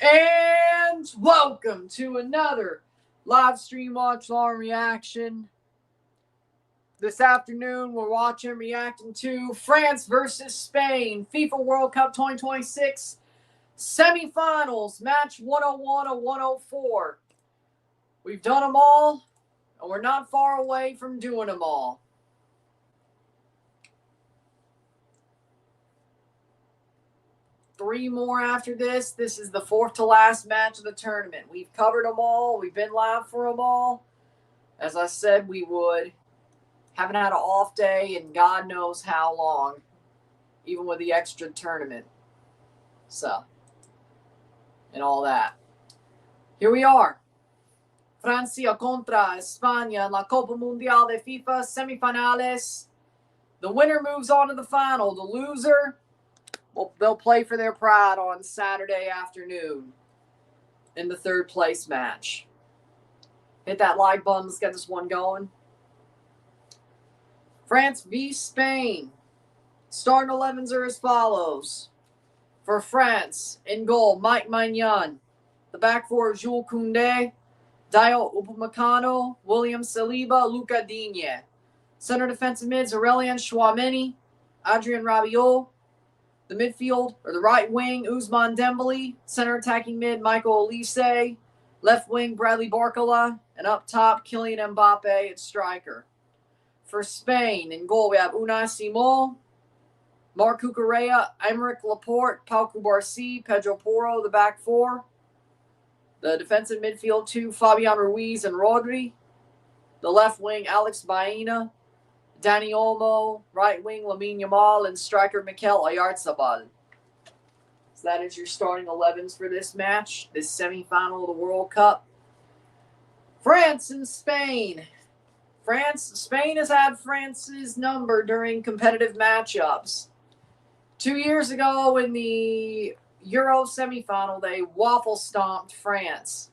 And welcome to another live stream Watchalong reaction. This afternoon, we're reacting to France versus Spain, FIFA World Cup 2026 Semifinals, match 101 of 104. We've done them all, and we're not far away from doing them all. Three more after this. This is the fourth to last match of the tournament. We've covered them all. We've been live for them all. As I said we would. Haven't had an off day in God knows how long, even with the extra tournament. So, and all that. Here we are. Francia contra España en la Copa Mundial de FIFA Semifinales. The winner moves on to the final. The loser, well, they'll play for their pride on Saturday afternoon in the third place match. Hit that like button. Let's get this one going. France v Spain. Starting 11s are as follows. For France, in goal, Mike Maignan. The back four, Jules Koundé, Dayot Upamecano, William Saliba, Luca Digne. Center defensive mids, Aurélien Tchouameni, Adrien Rabiot. The midfield, or the right wing, Ousmane Dembélé. Center attacking mid, Michael Olise. Left wing, Bradley Barcola. And up top, Kylian Mbappe at striker. For Spain, in goal, we have Unai Simon, Marc Cucurella, Aymeric Laporte, Pau Cubarsí, Pedro Porro, the back four. The defensive midfield, two, Fabian Ruiz and Rodri. The left wing, Alex Baena, Dani Olmo, right wing, Lamine Yamal, and striker, Mikel Oyarzabal. So that is your starting 11s for this match, this semifinal of the World Cup. France and Spain. Spain has had France's number during competitive matchups. 2 years ago in the Euro semifinal, they waffle stomped France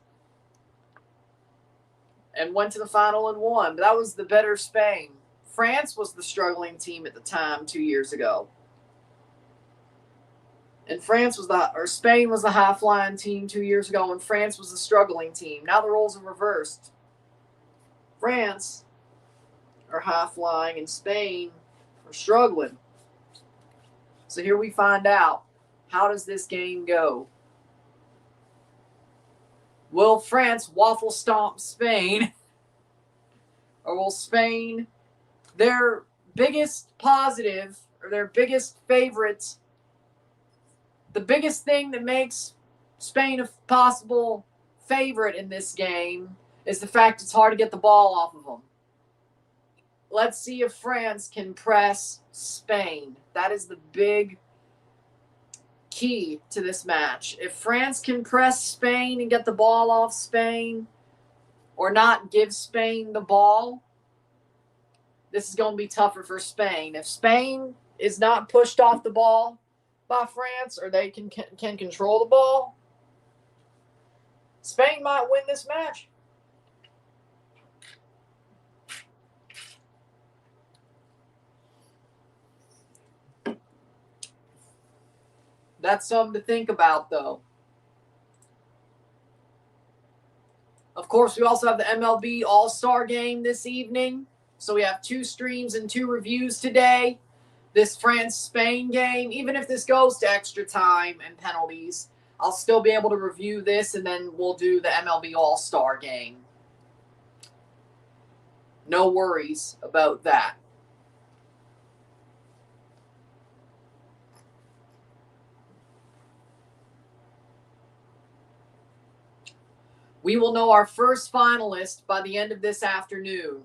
and went to the final and won. But that was the better Spain. France was the struggling team at the time 2 years ago. And Spain was the high-flying team 2 years ago, and France was the struggling team. Now the roles are reversed. France are high-flying, and Spain are struggling. So here we find out, how does this game go? Will France waffle stomp Spain? Or will Spain, their biggest positive, or their biggest favorite, the biggest thing that makes Spain a possible favorite in this game is the fact it's hard to get the ball off of them. Let's see if France can press Spain. That is the big key to this match. If France can press Spain and get the ball off Spain, or not give Spain the ball, this is going to be tougher for Spain. If Spain is not pushed off the ball by France, or they can control the ball, Spain might win this match. That's something to think about, though. Of course, we also have the MLB All-Star Game this evening. So we have 2 streams and 2 reviews today. This France-Spain game, even if this goes to extra time and penalties, I'll still be able to review this, and then we'll do the MLB All-Star Game. No worries about that. We will know our first finalist by the end of this afternoon.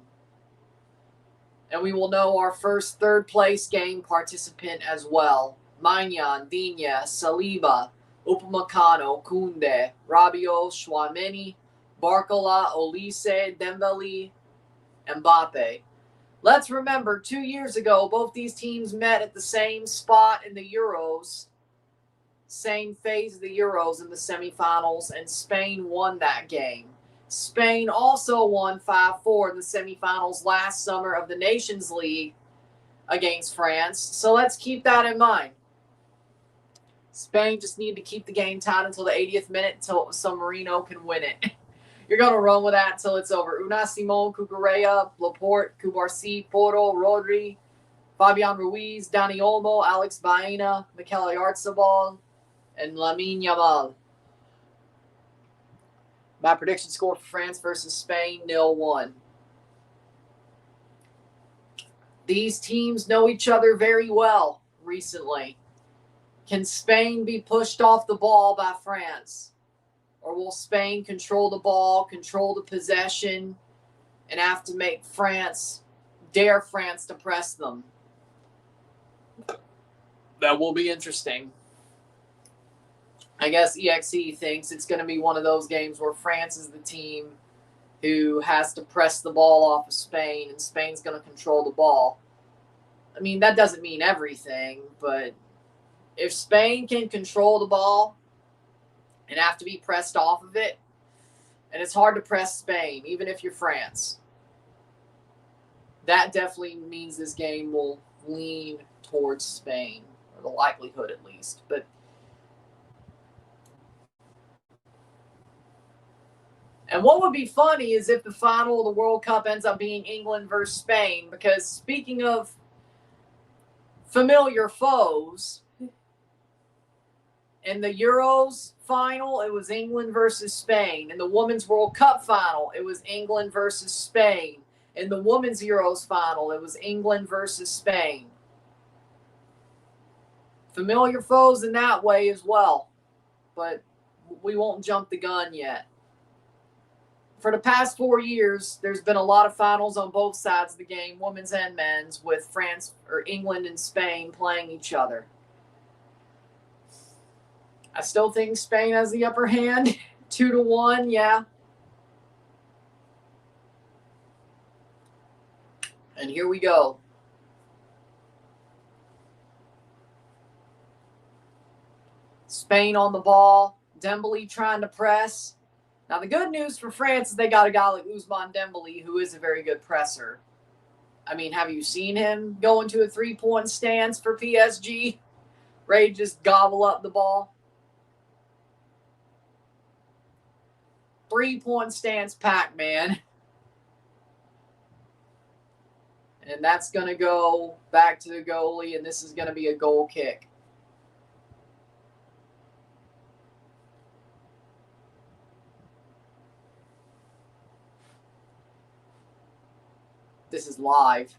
And we will know our first third-place game participant as well. Maignan, Digne, Saliba, Upamecano, Koundé, Rabiot, Tchouameni, Barcola, Olise, Dembélé, Mbappe. Let's remember, 2 years ago, both these teams met at the same spot in the Euros. Same phase of the Euros in the semifinals, and Spain won that game. Spain also won 5-4 in the semifinals last summer of the Nations League against France. So let's keep that in mind. Spain just need to keep the game tied until the 80th minute until San Marino can win it. You're going to run with that until it's over. Unai Simon, Cucurella, Laporte, Cubarsí, Porto, Rodri, Fabian Ruiz, Dani Olmo, Alex Baena, Mikel Oyarzabal, and Lamine Yamal. My prediction score for France versus Spain, 0-1. These teams know each other very well recently. Can Spain be pushed off the ball by France? Or will Spain control the ball, control the possession, and have to make dare France to press them? That will be interesting. I guess EXE thinks it's going to be one of those games where France is the team who has to press the ball off of Spain, and Spain's going to control the ball. I mean, that doesn't mean everything, but if Spain can control the ball and have to be pressed off of it, and it's hard to press Spain, even if you're France, that definitely means this game will lean towards Spain, or the likelihood at least. And what would be funny is if the final of the World Cup ends up being England versus Spain, because speaking of familiar foes, in the Euros final, it was England versus Spain. In the Women's World Cup final, it was England versus Spain. In the Women's Euros final, it was England versus Spain. Familiar foes in that way as well, but we won't jump the gun yet. For the past 4 years, there's been a lot of finals on both sides of the game, women's and men's, with France or England and Spain playing each other. I still think Spain has the upper hand, 2-1, yeah. And here we go. Spain on the ball, Dembele trying to press. Now, the good news for France is they got a guy like Ousmane Dembele, who is a very good presser. I mean, have you seen him go into a three-point stance for PSG? Ready to just gobble up the ball? Three-point stance Pac-Man. And that's going to go back to the goalie, and this is going to be a goal kick. This is live.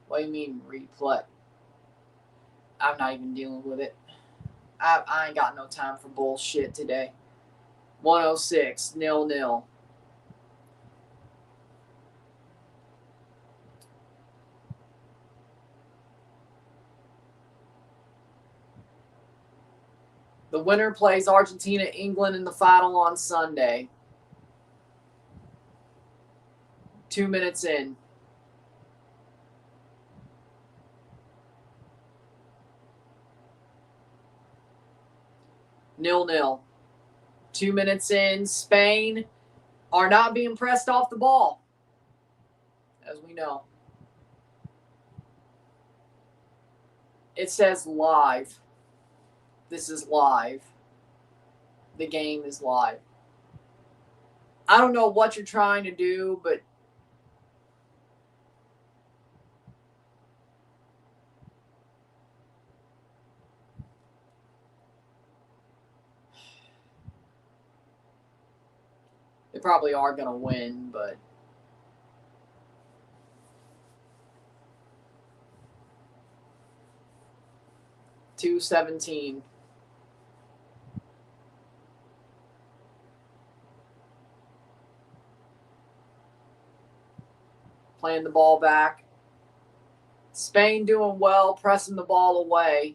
What do you mean replay? I'm not even dealing with it. I ain't got no time for bullshit today. 106, 0-0. The winner plays Argentina, England in the final on Sunday. 2 minutes in. Nil-nil. 2 minutes in. Spain are not being pressed off the ball, as we know. It says live. This is live. The game is live. I don't know what you're trying to do, but they probably are going to win, but $2.17. Playing the ball back. Spain doing well, pressing the ball away.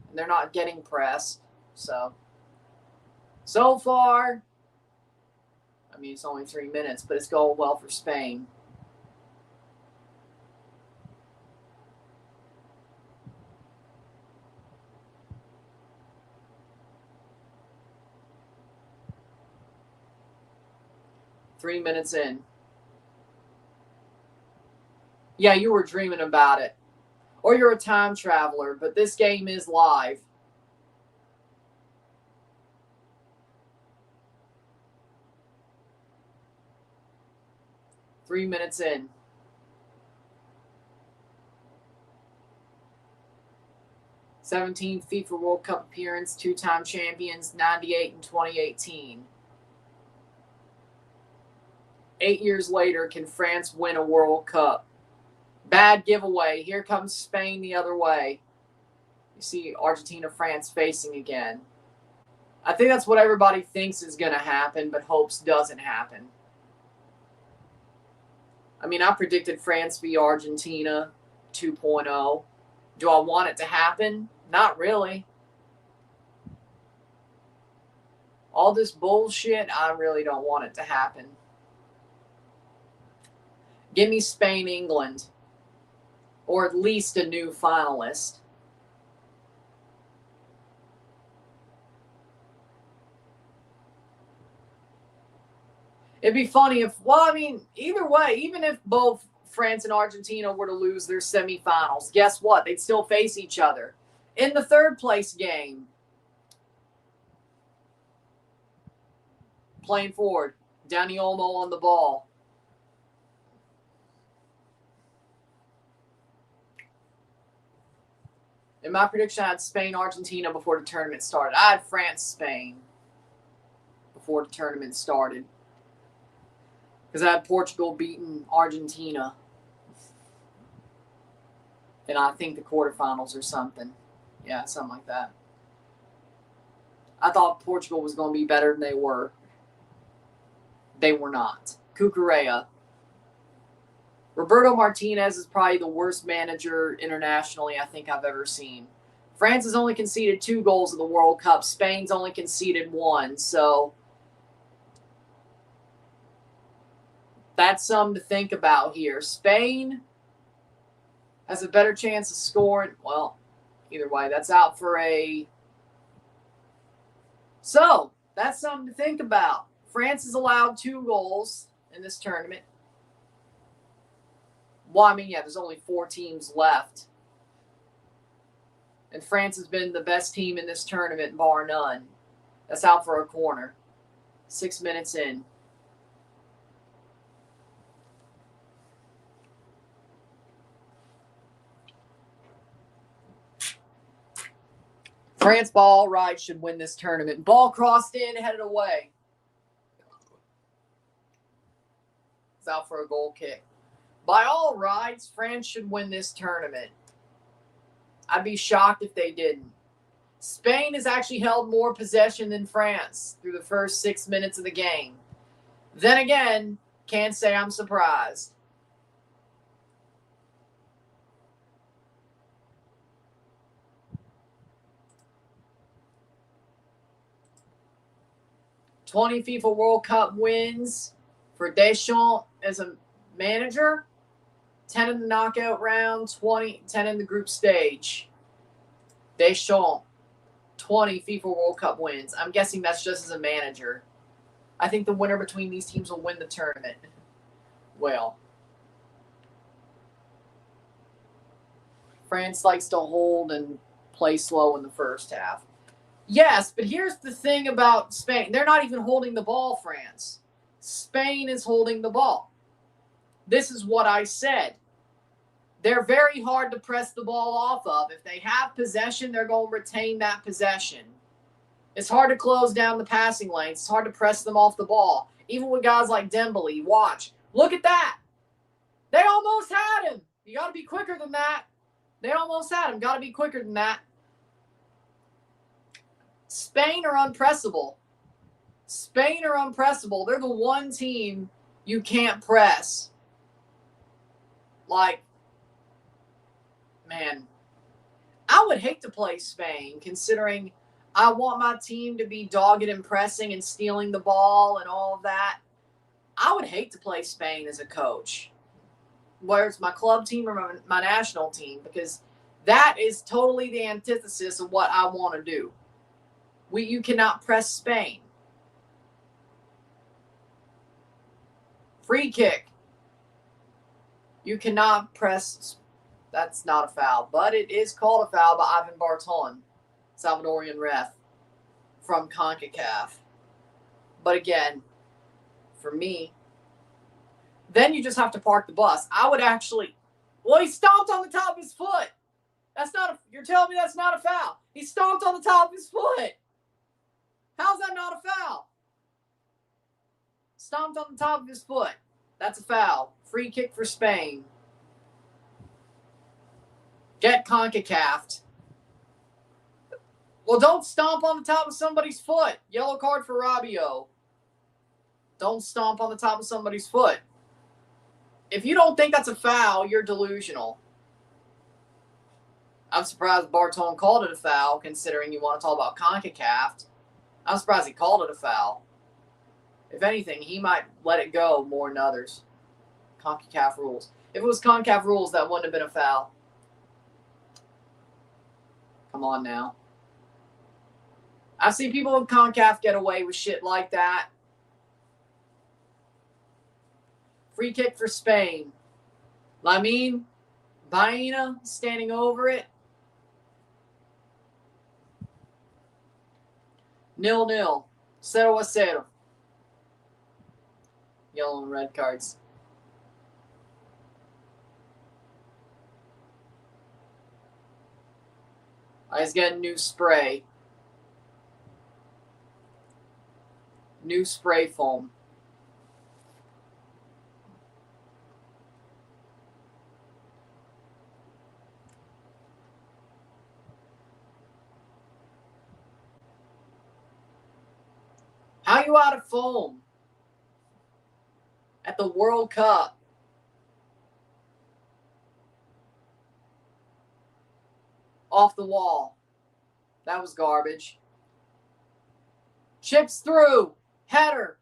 And they're not getting pressed. So far, I mean, it's only 3 minutes, but it's going well for Spain. Three minutes in. Yeah, you were dreaming about it. Or you're a time traveler, but this game is live. 3 minutes in. '17th FIFA World Cup appearance, two-time champions, 98 and 2018. 8 years later, can France win a World Cup? Bad giveaway. Here comes Spain the other way. You see Argentina, France facing again. I think that's what everybody thinks is going to happen, but hopes doesn't happen. I mean, I predicted France v. Argentina 2.0. Do I want it to happen? Not really. All this bullshit, I really don't want it to happen. Give me Spain, England. Or at least a new finalist. It'd be funny if, well, I mean, either way, even if both France and Argentina were to lose their semifinals, guess what? They'd still face each other in the third place game. Playing forward. Dani Olmo on the ball. In my prediction, I had Spain, Argentina before the tournament started. I had France, Spain before the tournament started. Because I had Portugal beating Argentina. And I think the quarterfinals or something. Yeah, something like that. I thought Portugal was going to be better than they were. They were not. Cucurella. Roberto Martinez is probably the worst manager internationally I think I've ever seen. France has only conceded 2 goals in the World Cup. Spain's only conceded 1. So that's something to think about here. Spain has a better chance of scoring. Well, either way, that's out for a... So, that's something to think about. France has allowed 2 goals in this tournament. Well, I mean, yeah, there's only 4 teams left. And France has been the best team in this tournament, bar none. That's out for a corner. 6 minutes in. France, ball right, should win this tournament. Ball crossed in, headed away. It's out for a goal kick. By all rights, France should win this tournament. I'd be shocked if they didn't. Spain has actually held more possession than France through the first 6 minutes of the game. Then again, can't say I'm surprised. '20 FIFA World Cup wins for Deschamps as a manager. 10 in the knockout round, 10 in the group stage. Deschamps, 20 FIFA World Cup wins. I'm guessing that's just as a manager. I think the winner between these teams will win the tournament. Well, France likes to hold and play slow in the first half. Yes, but here's the thing about Spain. They're not even holding the ball, France. Spain is holding the ball. This is what I said. They're very hard to press the ball off of. If they have possession, they're going to retain that possession. It's hard to close down the passing lanes. It's hard to press them off the ball. Even with guys like Dembele, watch. Look at that. They almost had him. You got to be quicker than that. They almost had him. Got to be quicker than that. Spain are unpressable. Spain are unpressable. They're the one team you can't press. Like, man, I would hate to play Spain considering I want my team to be dogged and pressing and stealing the ball and all of that. I would hate to play Spain as a coach, whether it's my club team or my national team, because that is totally the antithesis of what I want to do. You cannot press Spain. Free kick. You cannot press. That's not a foul, but it is called a foul by Ivan Barton, Salvadorian ref from CONCACAF. But again, for me, then you just have to park the bus. I would actually, well, he stomped on the top of his foot. That's not a, you're telling me that's not a foul. He stomped on the top of his foot. How's that not a foul? Stomped on the top of his foot. That's a foul. Free kick for Spain. Get CONCACAF'd. Well, don't stomp on the top of somebody's foot. Yellow card for Rabiot. Don't stomp on the top of somebody's foot. If you don't think that's a foul, you're delusional. I'm surprised Barton called it a foul, considering you want to talk about CONCACAF. I'm surprised he called it a foul. If anything, he might let it go more than others. CONCACAF rules. If it was CONCACAF rules, that wouldn't have been a foul. Come on now. I've seen people in CONCACAF get away with shit like that. Free kick for Spain. Lamine Baena standing over it. 0-0. 0-0. Yellow and red cards. He's getting new spray. New spray foam. How you out of foam at the World Cup? Off the wall. That was garbage. Chips through. Header.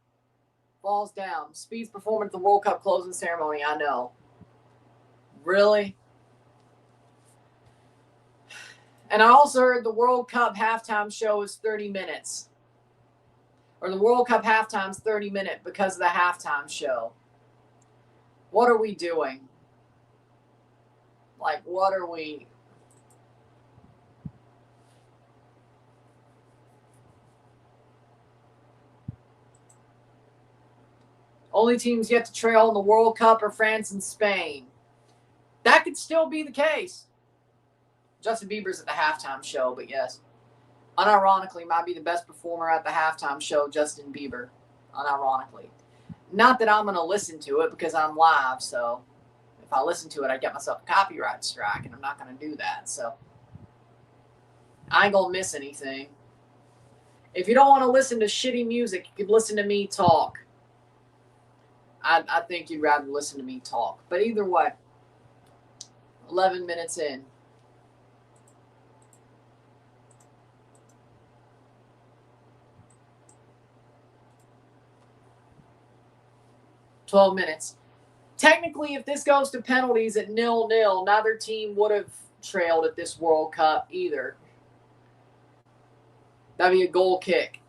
Falls down. Speed's performance at the World Cup closing ceremony. I know. Really? And I also heard the World Cup halftime show is 30 minutes. Or the World Cup halftime's 30 minutes because of the halftime show. What are we doing? Like, what are we... Only teams yet to trail in the World Cup are France and Spain. That could still be the case. Justin Bieber's at the halftime show, but yes. Unironically, might be the best performer at the halftime show, Justin Bieber. Unironically. Not that I'm going to listen to it because I'm live, so if I listen to it, I get myself a copyright strike, and I'm not going to do that, so I ain't going to miss anything. If you don't want to listen to shitty music, you could listen to me talk. I think you'd rather listen to me talk. But either way, 11 minutes in. $12 minutes. Technically, if this goes to penalties at 0-0, neither team would have trailed at this World Cup either. That'd be a goal kick.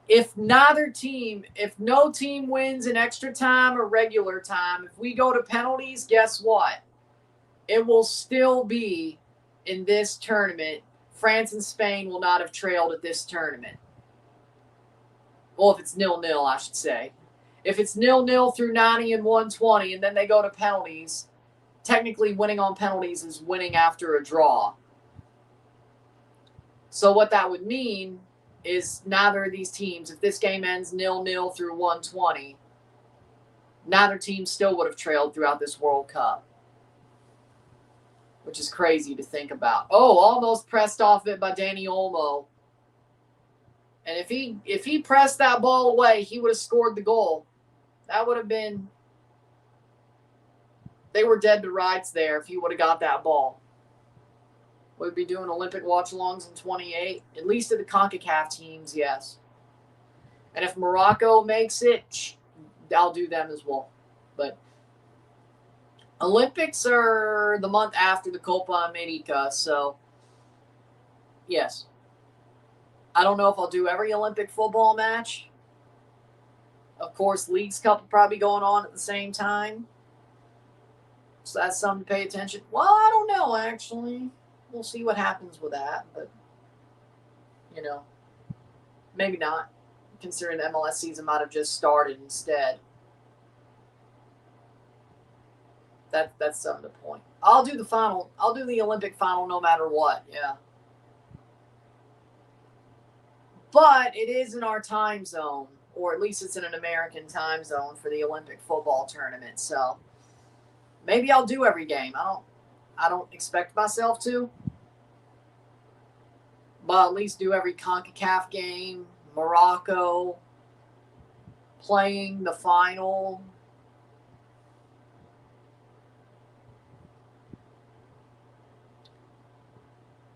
If no team wins in extra time or regular time, if we go to penalties, guess what? It will still be in this tournament. France and Spain will not have trailed at this tournament. Well, if it's 0-0, I should say. If it's 0-0 through 90 and 120, and then they go to penalties, technically winning on penalties is winning after a draw. So what that would mean is neither of these teams, if this game ends 0-0 through 120, neither team still would have trailed throughout this World Cup. Which is crazy to think about. Oh, almost pressed off it by Danny Olmo. And if he pressed that ball away, he would have scored the goal. That would have been... They were dead to rights there if he would have got that ball. We'd be doing Olympic watch-alongs in 28. At least to the CONCACAF teams, yes. And if Morocco makes it, I'll do them as well. But Olympics are the month after the Copa America, so yes. I don't know if I'll do every Olympic football match. Of course, Leagues Cup will probably be going on at the same time. So that's something to pay attention. Well, I don't know, actually. We'll see what happens with that, but, you know, maybe not, considering the MLS season might have just started instead. That's something to point. I'll do the final. I'll do the Olympic final no matter what. Yeah. But it is in our time zone, or at least it's in an American time zone for the Olympic football tournament. So maybe I'll do every game. I don't expect myself to, but at least do every CONCACAF game. Morocco playing the final.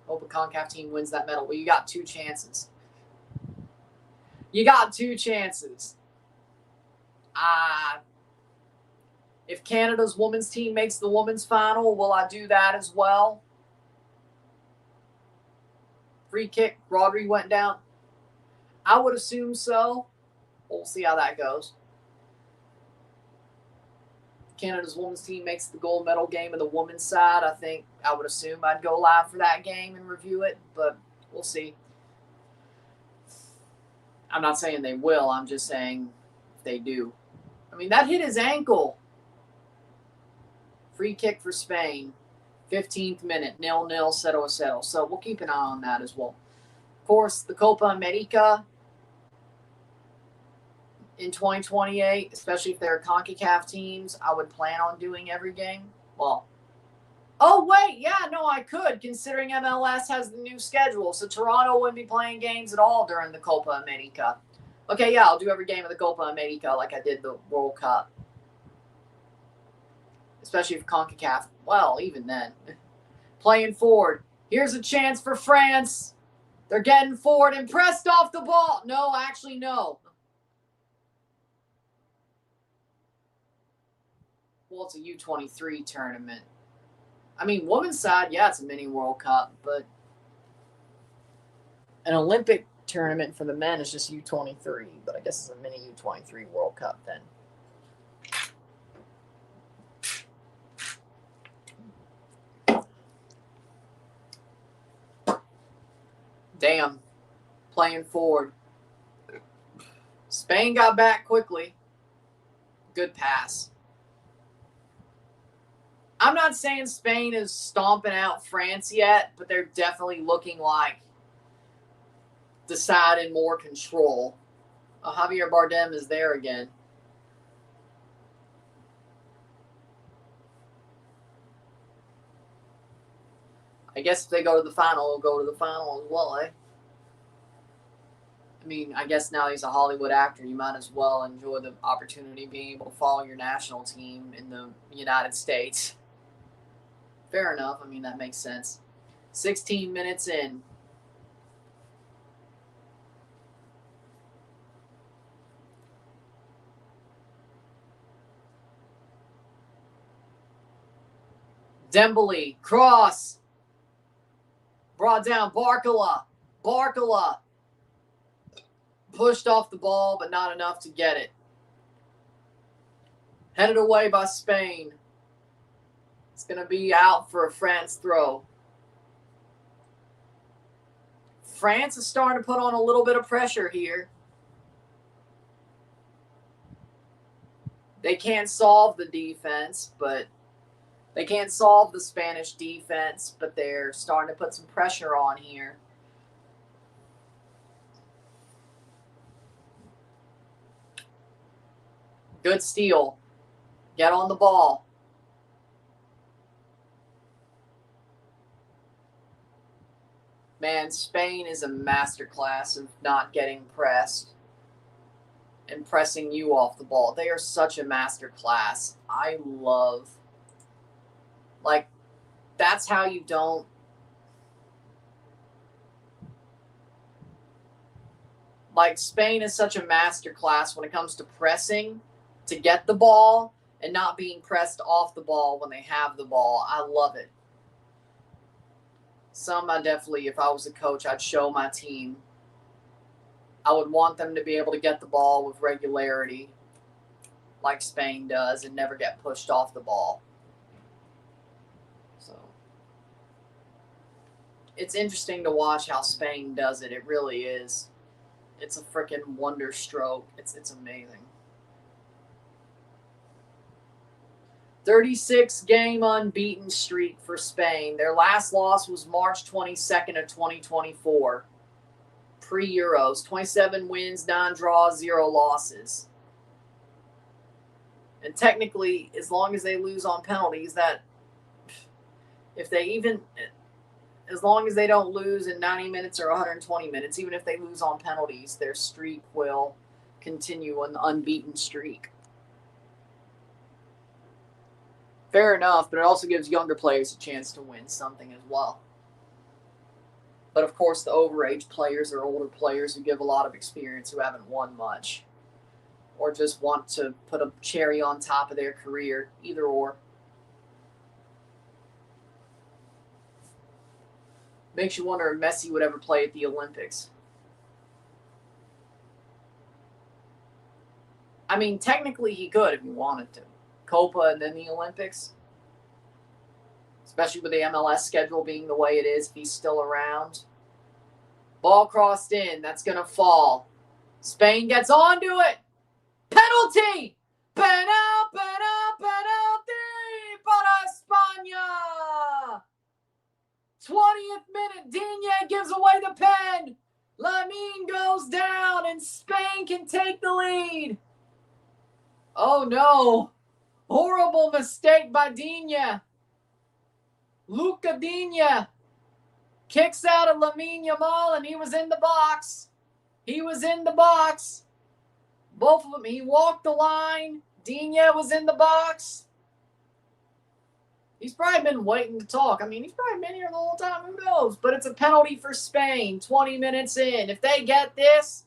Hope a CONCACAF team wins that medal. Well, you got 2 chances. You got 2 chances. If Canada's women's team makes the women's final, will I do that as well? Free kick, Rodri went down. I would assume so. We'll see how that goes. Canada's women's team makes the gold medal game of the women's side. I would assume I'd go live for that game and review it, but we'll see. I'm not saying they will. I'm just saying if they do. I mean, that hit his ankle. Free kick for Spain. 15th minute. 0-0, 0-0. So we'll keep an eye on that as well. Of course, the Copa America in 2028, especially if they're CONCACAF teams, I would plan on doing every game. Well, oh, wait. Yeah, no, I could, considering MLS has the new schedule. So Toronto wouldn't be playing games at all during the Copa America. Okay, yeah, I'll do every game of the Copa America like I did the World Cup. Especially if CONCACAF, well, even then. Playing forward. Here's a chance for France. They're getting forward and pressed off the ball. No, actually, no. Well, it's a U23 tournament. I mean, women's side, yeah, it's a mini World Cup, but an Olympic tournament for the men is just U23, but I guess it's a mini U23 World Cup then. Damn. Playing forward. Spain got back quickly. Good pass. I'm not saying Spain is stomping out France yet, but they're definitely looking like the side in more control. Javier Bardem is there again. I guess if they go to the final, they'll go to the final as well, eh? I mean, I guess now he's a Hollywood actor. You might as well enjoy the opportunity of being able to follow your national team in the United States. Fair enough. I mean, that makes sense. 16 minutes in. Dembele, cross. Brought down Barcola. Barcola. Pushed off the ball, but not enough to get it. Headed away by Spain. It's going to be out for a France throw. France is starting to put on a little bit of pressure here. They can't solve the defense, but they can't solve the Spanish defense, but they're starting to put some pressure on here. Good steal. Get on the ball. Man, Spain is a masterclass of not getting pressed and pressing you off the ball. They are such a masterclass. I love, like, that's how you don't. Like, Spain is such a masterclass when it comes to pressing to get the ball and not being pressed off the ball when they have the ball. I love it. I definitely, if I was a coach, I'd show my team. I would want them to be able to get the ball with regularity like Spain does and never get pushed off the ball. So it's interesting to watch how Spain does it. It really is. It's a freaking wonder stroke. It's amazing. 36-game unbeaten streak for Spain. Their last loss was March 22nd of 2024. Pre-Euros. 27 wins, 9 draws, 0 losses. And technically, as long as they lose on penalties, that if they even, as long as they don't lose in 90 minutes or 120 minutes, even if they lose on penalties, their streak will continue an unbeaten streak. Fair enough, but it also gives younger players a chance to win something as well. But of course, the overage players are older players who give a lot of experience who haven't won much, or just want to put a cherry on top of their career, either or. Makes you wonder if Messi would ever play at the Olympics. I mean, technically he could if he wanted to. Copa and then the Olympics. Especially with the MLS schedule being the way it is, if he's still around. Ball crossed in. That's going to fall. Spain gets onto it. Penalty! Penalty para España! 20th minute. Digne gives away the pen. Lamine goes down and Spain can take the lead. Oh no. Horrible mistake by Digne. Luca Digne kicks out of Lamine Yamal, and he was in the box. He was in the box. Both of them. He walked the line. Digne was in the box. He's probably been waiting to talk. I mean, he's probably been here the whole time. Who knows? But it's a penalty for Spain 20 minutes in. If they get this,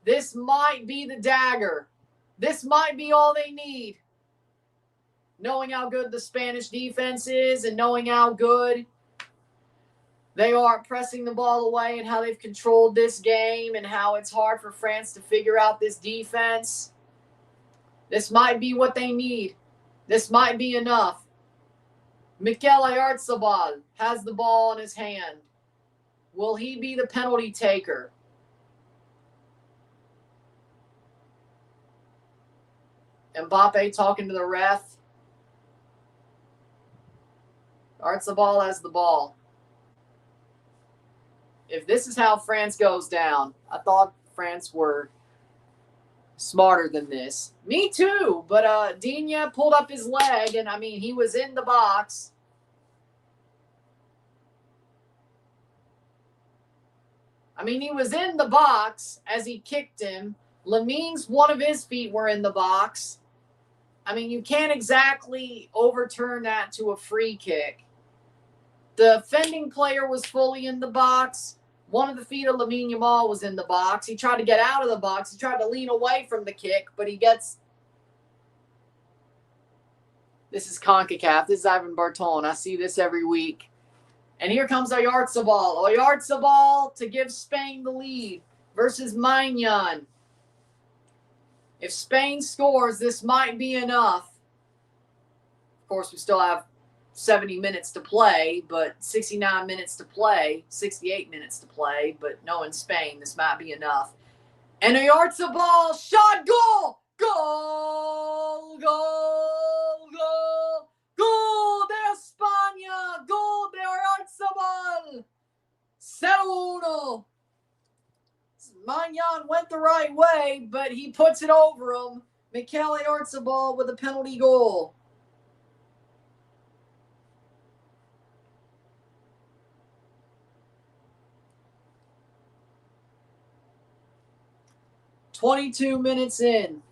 this might be the dagger. This might be all they need. Knowing how good the Spanish defense is and knowing how good they are pressing the ball away and how they've controlled this game and how it's hard for France to figure out this defense. This might be what they need. This might be enough. Mikel Oyarzabal has the ball in his hand. Will he be the penalty taker? Mbappe talking to the ref. Oyarzabal has the ball. If this is how France goes down, I thought France were smarter than this. Me too, but Digne pulled up his leg, and I mean, he was in the box. He was in the box as he kicked him. Lamine's one of his feet were in the box. I mean, you can't exactly overturn that to a free kick. The offending player was fully in the box. One of the feet of Lamine Yamal was in the box. He tried to get out of the box. He tried to lean away from the kick, but he gets... This is CONCACAF. This is Ivan Barton. I see this every week. And here comes Oyarzabal. Oyarzabal to give Spain the lead versus Maignan. If Spain scores, this might be enough. Of course, we still have 70 minutes to play, but 69 minutes to play, 68 minutes to play, but knowing Spain, this might be enough. And Oyarzabal shot, goal! Goal! Goal! Goal! Goal de España! Goal de Oyarzabal! 0-1. Maignan went the right way, but he puts it over him. Mikel Oyarzabal with a penalty goal. "22 minutes in.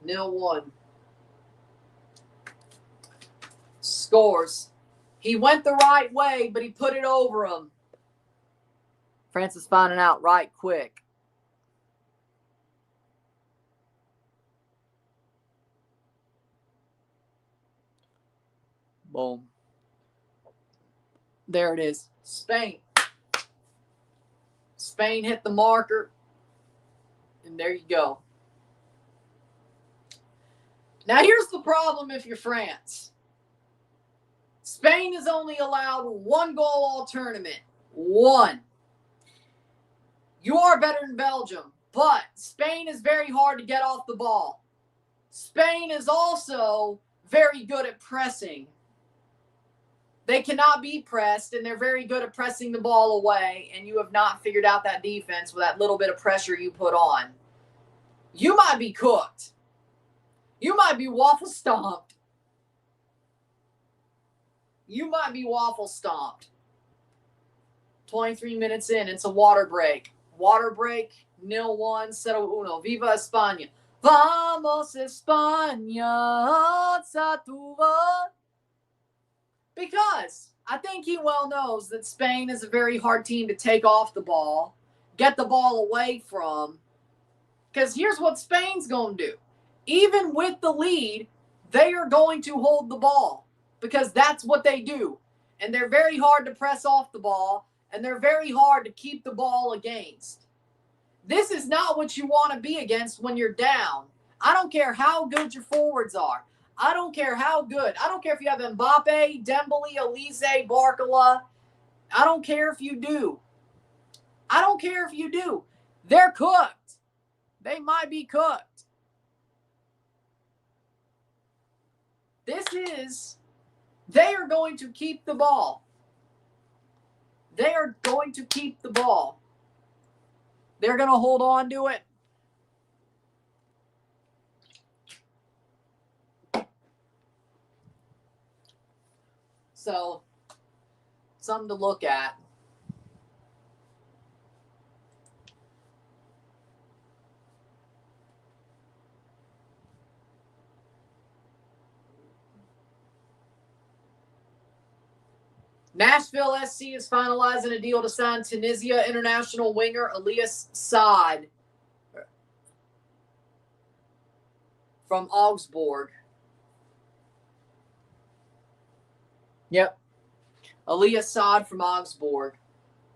0-1. Scores. He went the right way, but he put it over him. France is finding out right quick. Boom. There it is. Spain. Spain hit the marker. And there you go. Now here's the problem if you're France. Spain is only allowed 1 goal all tournament. 1. You are better than Belgium, but Spain is very hard to get off the ball. Spain is also very good at pressing. They cannot be pressed, and they're very good at pressing the ball away, and you have not figured out that defense with that little bit of pressure you put on. You might be cooked. You might be waffle stomped. You might be waffle stomped. 23 minutes in, it's a water break. Water break, 0-1, 0-1. Viva España. Vamos España, Satuva. Because I think he well knows that Spain is a very hard team to take off the ball, get the ball away from. Because here's what Spain's going to do. Even with the lead, they are going to hold the ball because that's what they do. And they're very hard to press off the ball, and they're very hard to keep the ball against. This is not what you want to be against when you're down. I don't care how good your forwards are. I don't care how good. I don't care if you have Mbappe, Dembele, Elise, Barcola. I don't care if you do. I don't care if you do. They're cooked. They might be cooked. They are going to keep the ball. They are going to keep the ball. They're going to hold on to it. So, something to look at. Nashville SC is finalizing a deal to sign Tunisia international winger Elias Saad from Augsburg. Yep. Elias Saad from Augsburg.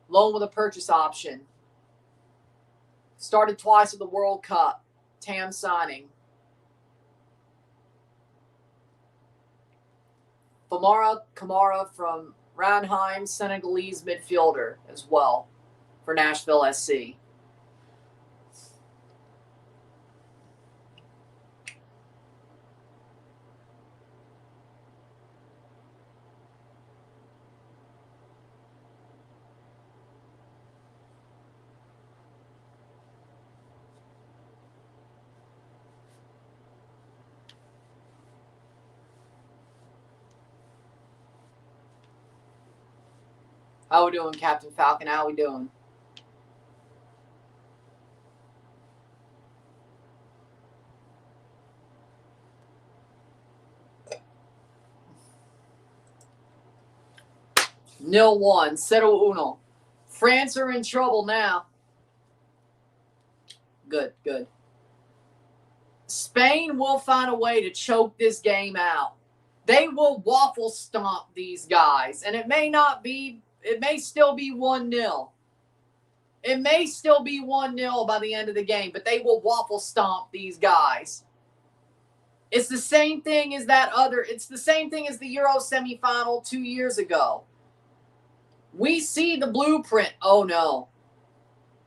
Loan with a purchase option. Started twice at the World Cup. TAM signing. Famara Kamara from Ranheim, Senegalese midfielder as well for Nashville SC. How we doing, Captain Falcon? How we doing? Nil 1, 0-1. France are in trouble now. Good, good. Spain will find a way to choke this game out. They will waffle stomp these guys, and it may still be 1-0. It may still be 1-0 by the end of the game, but they will waffle stomp these guys. It's the same thing as it's the same thing as the Euro semifinal 2 years ago. We see the blueprint. Oh no.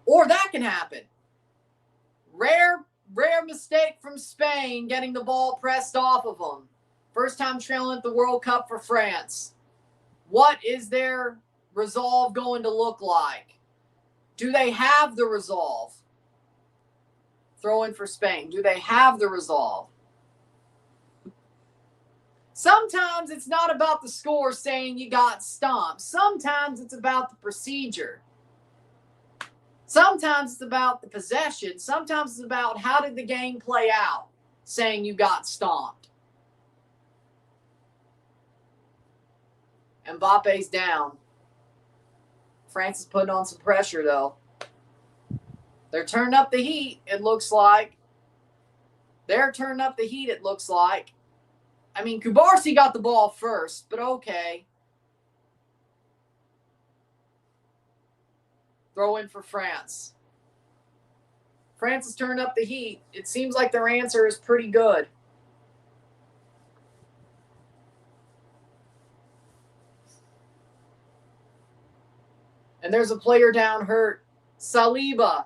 Or that can happen. Rare mistake from Spain getting the ball pressed off of them. First time trailing at the World Cup for France. What is their resolve going to look like? Do they have the resolve? Throw in for Spain. Do they have the resolve? Sometimes it's not about the score saying you got stomped. Sometimes it's about the procedure. Sometimes it's about the possession. Sometimes it's about how did the game play out saying you got stomped. Mbappe's down. France is putting on some pressure, though. They're turning up the heat, it looks like. They're turning up the heat, it looks like. I mean, Kubarsi got the ball first, but okay. Throw in for France. France is turning up the heat. It seems like their answer is pretty good. And there's a player down hurt. Saliba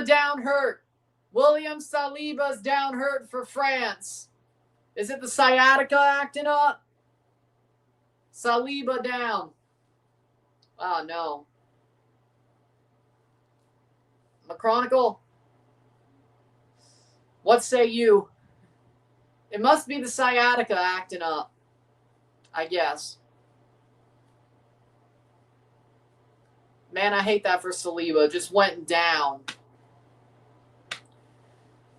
down hurt. William Saliba's down hurt for France. Is it the sciatica acting up? Saliba down. Oh, no. McChronicle, what say you? It must be the sciatica acting up, I guess. Man, I hate that for Saliba. Just went down.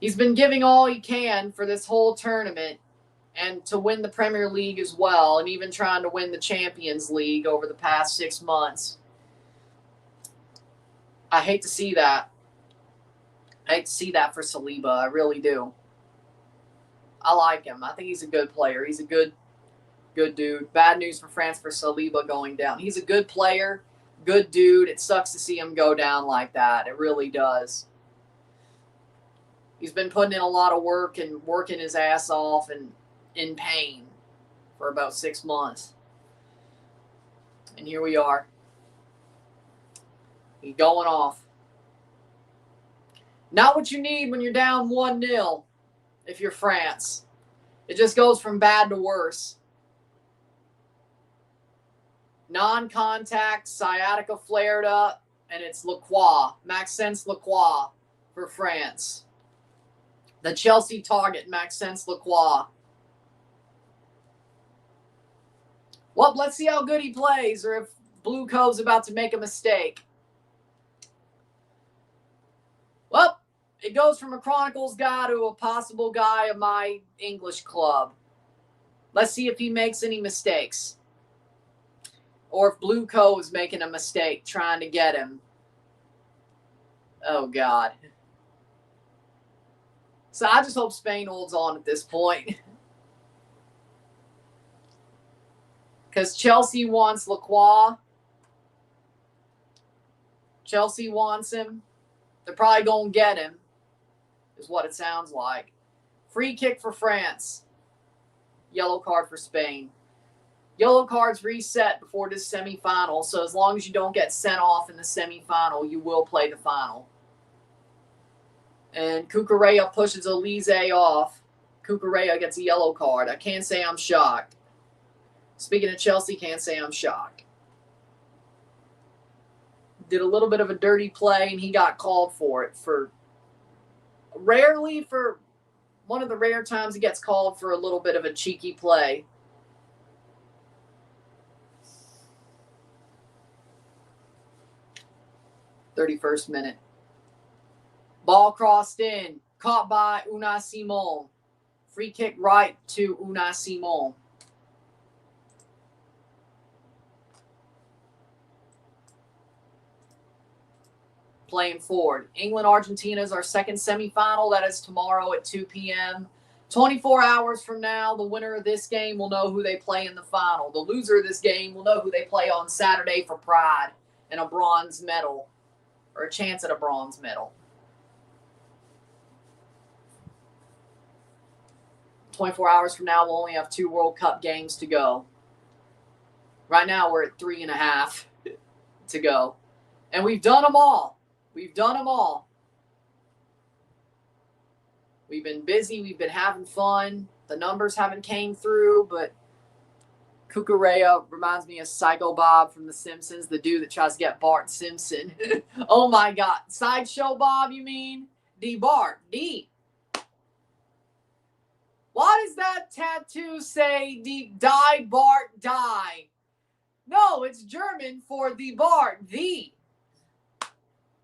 He's been giving all he can for this whole tournament and to win the Premier League as well, and even trying to win the Champions League over the past 6 months. I hate to see that. I hate to see that for Saliba. I really do. I like him. I think he's a good player. He's a good dude. Bad news for France for Saliba going down. He's a good player, good dude. It sucks to see him go down like that. It really does. He's been putting in a lot of work and working his ass off and in pain for about 6 months. And here we are. He's going off. Not what you need when you're down 1-0 if you're France. It just goes from bad to worse. Non-contact, sciatica flared up, and it's Lacroix, Maxence Lacroix for France. The Chelsea target, Maxence Lacroix. Well, let's see how good he plays or if Blue Cove's about to make a mistake. Well, it goes from a Chronicles guy to a possible guy of my English club. Let's see if he makes any mistakes. Or if Blue Cove is making a mistake trying to get him. Oh, God. So I just hope Spain holds on at this point. Because Chelsea wants Lacroix. Chelsea wants him. They're probably going to get him, is what it sounds like. Free kick for France. Yellow card for Spain. Yellow cards reset before this semifinal, so as long as you don't get sent off in the semifinal, you will play the final. And Cucurella pushes Elise off. Cucurella gets a yellow card. I can't say I'm shocked. Speaking of Chelsea, can't say I'm shocked. Did a little bit of a dirty play, and he got called for it. Rarely, for one of the rare times he gets called for a little bit of a cheeky play. '31st minute. Ball crossed in. Caught by Unai Simon. Free kick right to Unai Simon. Playing forward. England-Argentina is our second semifinal. That is tomorrow at 2 p.m. 24 hours from now, the winner of this game will know who they play in the final. The loser of this game will know who they play on Saturday for pride and a bronze medal, or a chance at a bronze medal. 24 hours from now, we'll only have 2 World Cup games to go. Right now, we're at 3.5 to go. And we've done them all. We've done them all. We've been busy. We've been having fun. The numbers haven't came through, but Cucurella reminds me of Psycho Bob from The Simpsons, the dude that tries to get Bart Simpson. Oh, my God. Sideshow Bob, you mean? D. Bart. D. Why does that tattoo say die Bart die? No, it's German for the Bart, the.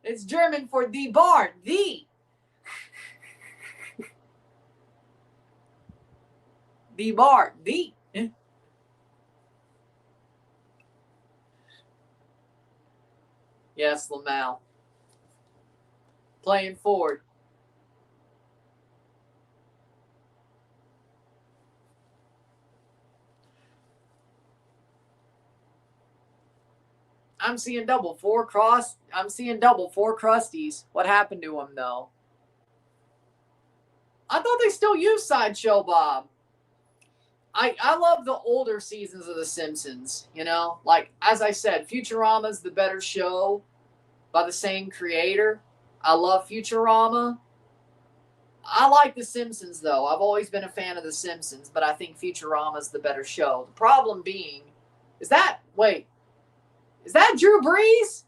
It's German for the Bart, the. The Bart, the. Yes, Lamal. Playing forward. I'm seeing double 4 crusties. What happened to him, though? I thought they still use Sideshow Bob. I love the older seasons of The Simpsons, you know? Like, as I said, Futurama's the better show by the same creator. I love Futurama. I like The Simpsons, though. I've always been a fan of The Simpsons, but I think Futurama's the better show. The problem being, is that Drew Brees?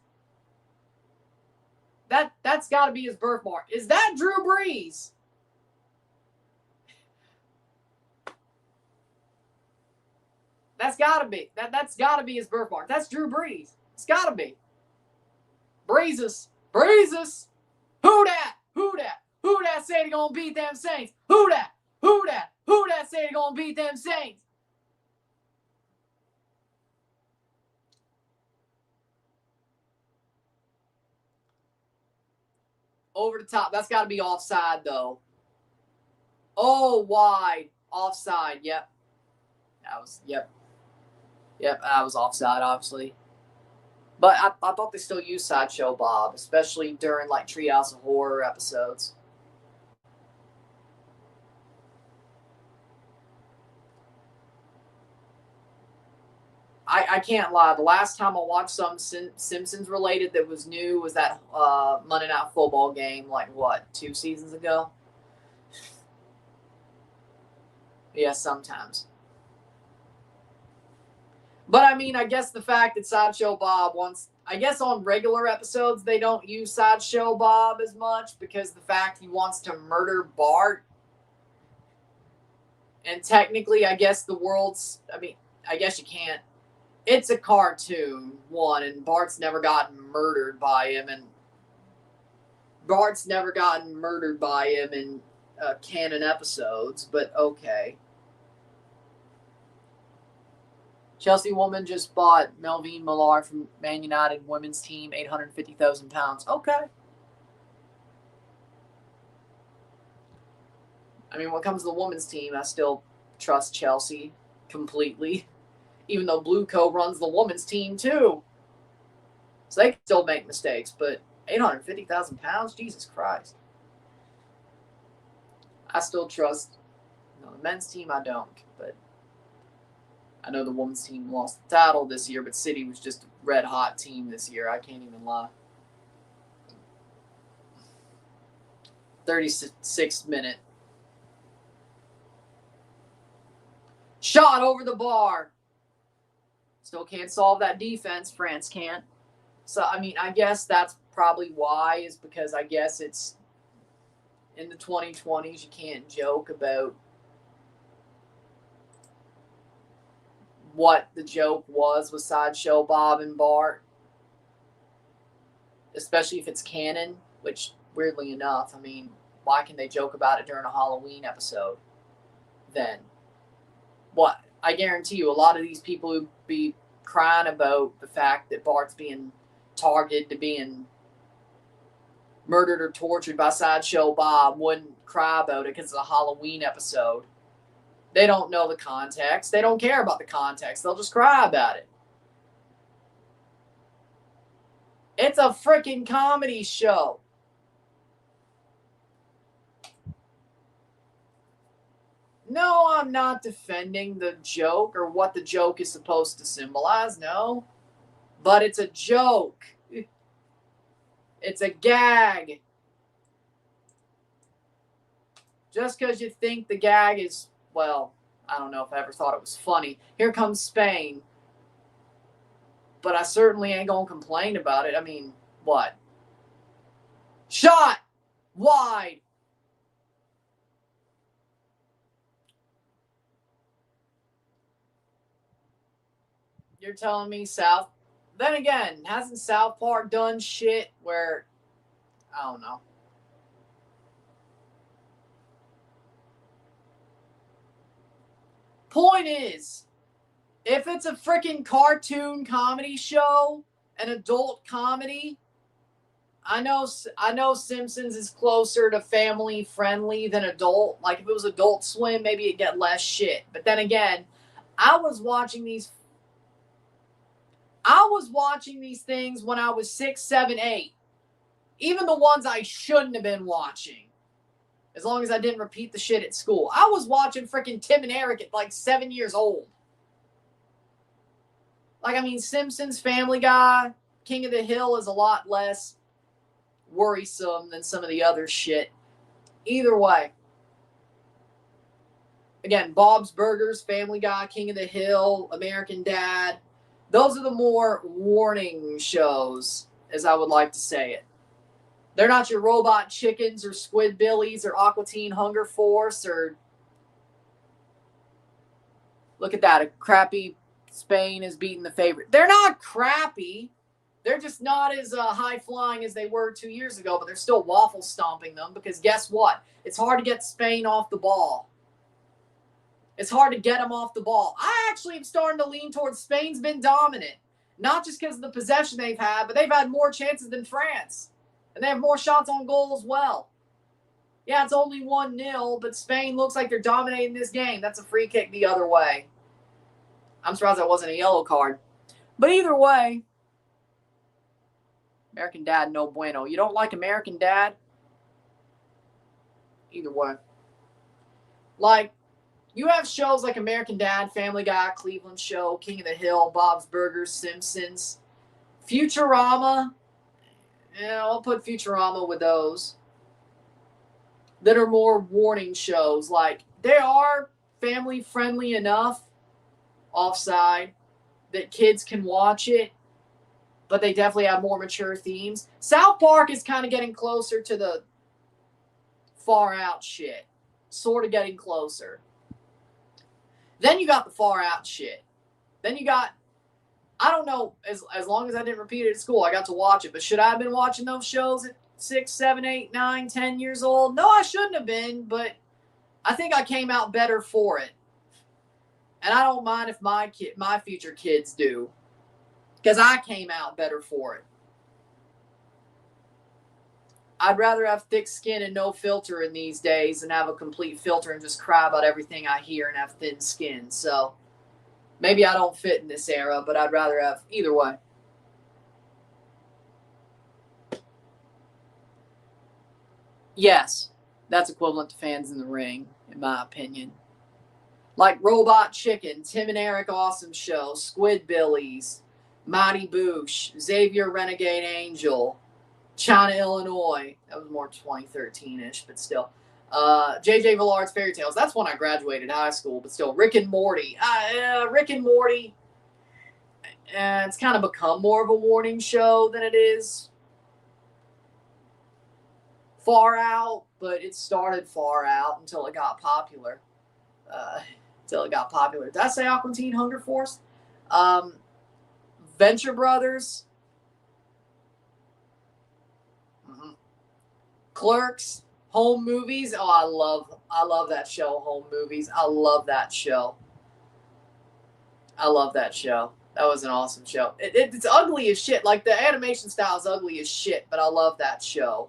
That's got to be his birthmark. Is that Drew Brees? That's got to be. That's got to be his birthmark. That's Drew Brees. It's got to be. Breezes. Who dat? Who dat say they gonna beat them Saints? Who dat say they gonna beat them Saints? Over the top. That's got to be offside, though. Oh, wide. Offside. Yep. Yep, that was offside, obviously. But I thought they still used Sideshow Bob, especially during, like, Treehouse of Horror episodes. I can't lie. The last time I watched some Simpsons related that was new was that Monday Night Football game, like, 2 seasons ago? Yeah, sometimes. But, I mean, I guess the fact that Sideshow Bob wants... I guess on regular episodes, they don't use Sideshow Bob as much because the fact he wants to murder Bart. And technically, I guess the world's... I mean, I guess you can't... It's a cartoon, one, and Bart's never gotten murdered by him, in canon episodes, but okay. Chelsea woman just bought Melvin Millar from Man United women's team, £850,000. Okay. I mean, when it comes to the women's team, I still trust Chelsea completely. Even though Blue Co. runs the women's team, too. So they can still make mistakes, but £850,000? Jesus Christ. I still trust the men's team, I don't, but I know the women's team lost the title this year, but City was just a red-hot team this year. I can't even lie. 36th minute. Shot over the bar. Still can't solve that defense. France can't. So, I mean, I guess that's probably why, is because I guess it's in the 2020s, you can't joke about what the joke was with Sideshow Bob and Bart. Especially if it's canon, which, weirdly enough, I mean, why can they joke about it during a Halloween episode then? What? I guarantee you, a lot of these people who be crying about the fact that Bart's being targeted to being murdered or tortured by Sideshow Bob wouldn't cry about it because it's a Halloween episode. They don't know the context. They don't care about the context. They'll just cry about it. It's a freaking comedy show. No, I'm not defending the joke or what the joke is supposed to symbolize, no. But it's a joke. It's a gag. Just because you think the gag is, well, I don't know if I ever thought it was funny. Here comes Spain. But I certainly ain't going to complain about it. I mean, what? Shot! Wide! You're telling me South... Then again, hasn't South Park done shit where... I don't know. Point is, if it's a freaking cartoon comedy show, an adult comedy, I know Simpsons is closer to family friendly than adult. Like if it was Adult Swim, maybe it'd get less shit. But then again, I was watching these things when I was 6, 7, 8. Even the ones I shouldn't have been watching. As long as I didn't repeat the shit at school. I was watching freaking Tim and Eric at like 7 years old. Like, I mean, Simpsons, Family Guy, King of the Hill is a lot less worrisome than some of the other shit. Either way. Again, Bob's Burgers, Family Guy, King of the Hill, American Dad. Those are the more warning shows, as I would like to say it. They're not your Robot Chickens or Squidbillies or Aqua Teen Hunger Force or... Look at that. A crappy Spain is beating the favorite. They're not crappy. They're just not as high-flying as they were 2 years ago, but they're still waffle stomping them because guess what? It's hard to get Spain off the ball. It's hard to get them off the ball. I actually am starting to lean towards Spain's been dominant. Not just because of the possession they've had, but they've had more chances than France. And they have more shots on goal as well. Yeah, it's only 1-0, but Spain looks like they're dominating this game. That's a free kick the other way. I'm surprised that wasn't a yellow card. But either way, American Dad, no bueno. You don't like American Dad? Either way. Like, you have shows like American Dad, Family Guy, Cleveland Show, King of the Hill, Bob's Burgers, Simpsons, Futurama. Yeah, I'll put Futurama with those. That are more warning shows. Like, they are family-friendly enough, Offside, that kids can watch it, but they definitely have more mature themes. South Park is kind of getting closer to the far-out shit. Sort of getting closer. Then you got the far-out shit. Then you got, I don't know, as long as I didn't repeat it at school, I got to watch it. But should I have been watching those shows at 6, 7, 8, 9, 10 years old? No, I shouldn't have been, but I think I came out better for it. And I don't mind if my future kids do, because I came out better for it. I'd rather have thick skin and no filter in these days than have a complete filter and just cry about everything I hear and have thin skin. So maybe I don't fit in this era, but I'd rather have either way. Yes, that's equivalent to Fans in the Ring, in my opinion. Like Robot Chicken, Tim and Eric Awesome Show, Squidbillies, Mighty Boosh, Xavier Renegade Angel, China, Illinois. That was more 2013-ish, but still. J.J. Villard's Fairy Tales. That's when I graduated high school, but still. Rick and Morty. Rick and Morty, it's kind of become more of a warning show than it is far out, but it started far out until it got popular. Did I say Aqua Teen Hunger Force? Venture Brothers. Clerks. Home Movies. Oh, I love that show, Home Movies. I love that show. That was an awesome show. It's ugly as shit. Like, the animation style is ugly as shit, but I love that show.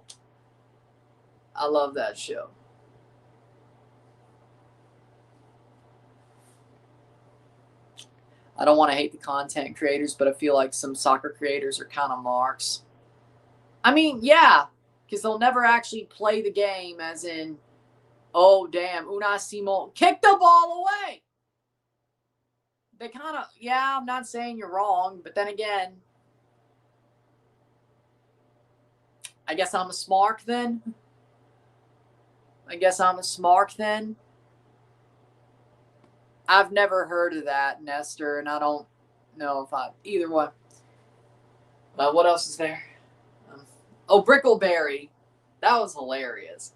I don't want to hate the content creators, but I feel like some soccer creators are kind of marks. I mean, yeah, because they'll never actually play the game as in, oh, damn, Unai Simon, kick the ball away. They kind of, yeah, I'm not saying you're wrong, but then again, I guess I'm a smart then. I've never heard of that, Nestor, and I don't know if either one. What else is there? Brickleberry. That was hilarious.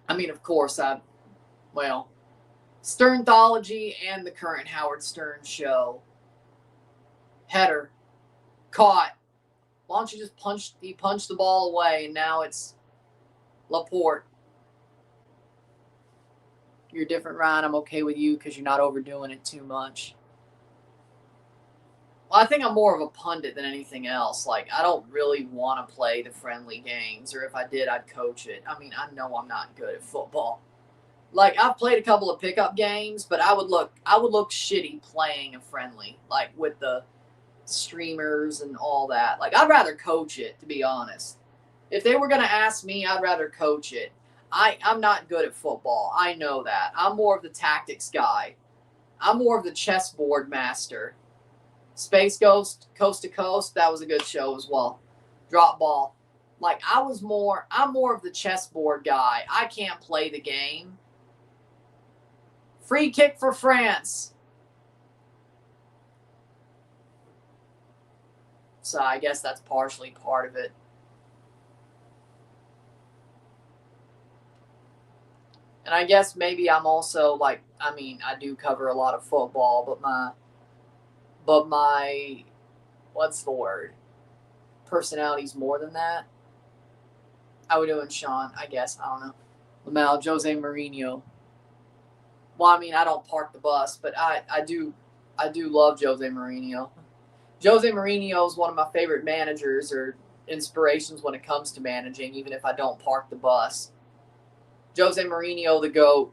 I mean, of course, Sternthology and the current Howard Stern show. Header. Caught. Why don't you just punch the ball away, and now it's Laporte. You're different, Ryan. I'm okay with you because you're not overdoing it too much. Well, I think I'm more of a pundit than anything else. Like, I don't really want to play the friendly games, or if I did, I'd coach it. I mean, I know I'm not good at football. Like, I've played a couple of pickup games, but I would look shitty playing a friendly, like with the streamers and all that. Like, I'd rather coach it, to be honest. If they were going to ask me, I'd rather coach it. I'm not good at football. I know that. I'm more of the tactics guy. I'm more of the chessboard master. Space Ghost, Coast to Coast, that was a good show as well. Drop Ball. Like, I'm more of the chessboard guy. I can't play the game. Free kick for France. So I guess that's partially part of it. And I guess maybe I'm also like, I mean, I do cover a lot of football, but my what's the word? Personality's more than that. How we doing, Sean? I guess. I don't know. Lamel, Jose Mourinho. Well, I mean, I don't park the bus, but I do love Jose Mourinho. Jose Mourinho is one of my favorite managers or inspirations when it comes to managing, even if I don't park the bus. Jose Mourinho, the GOAT.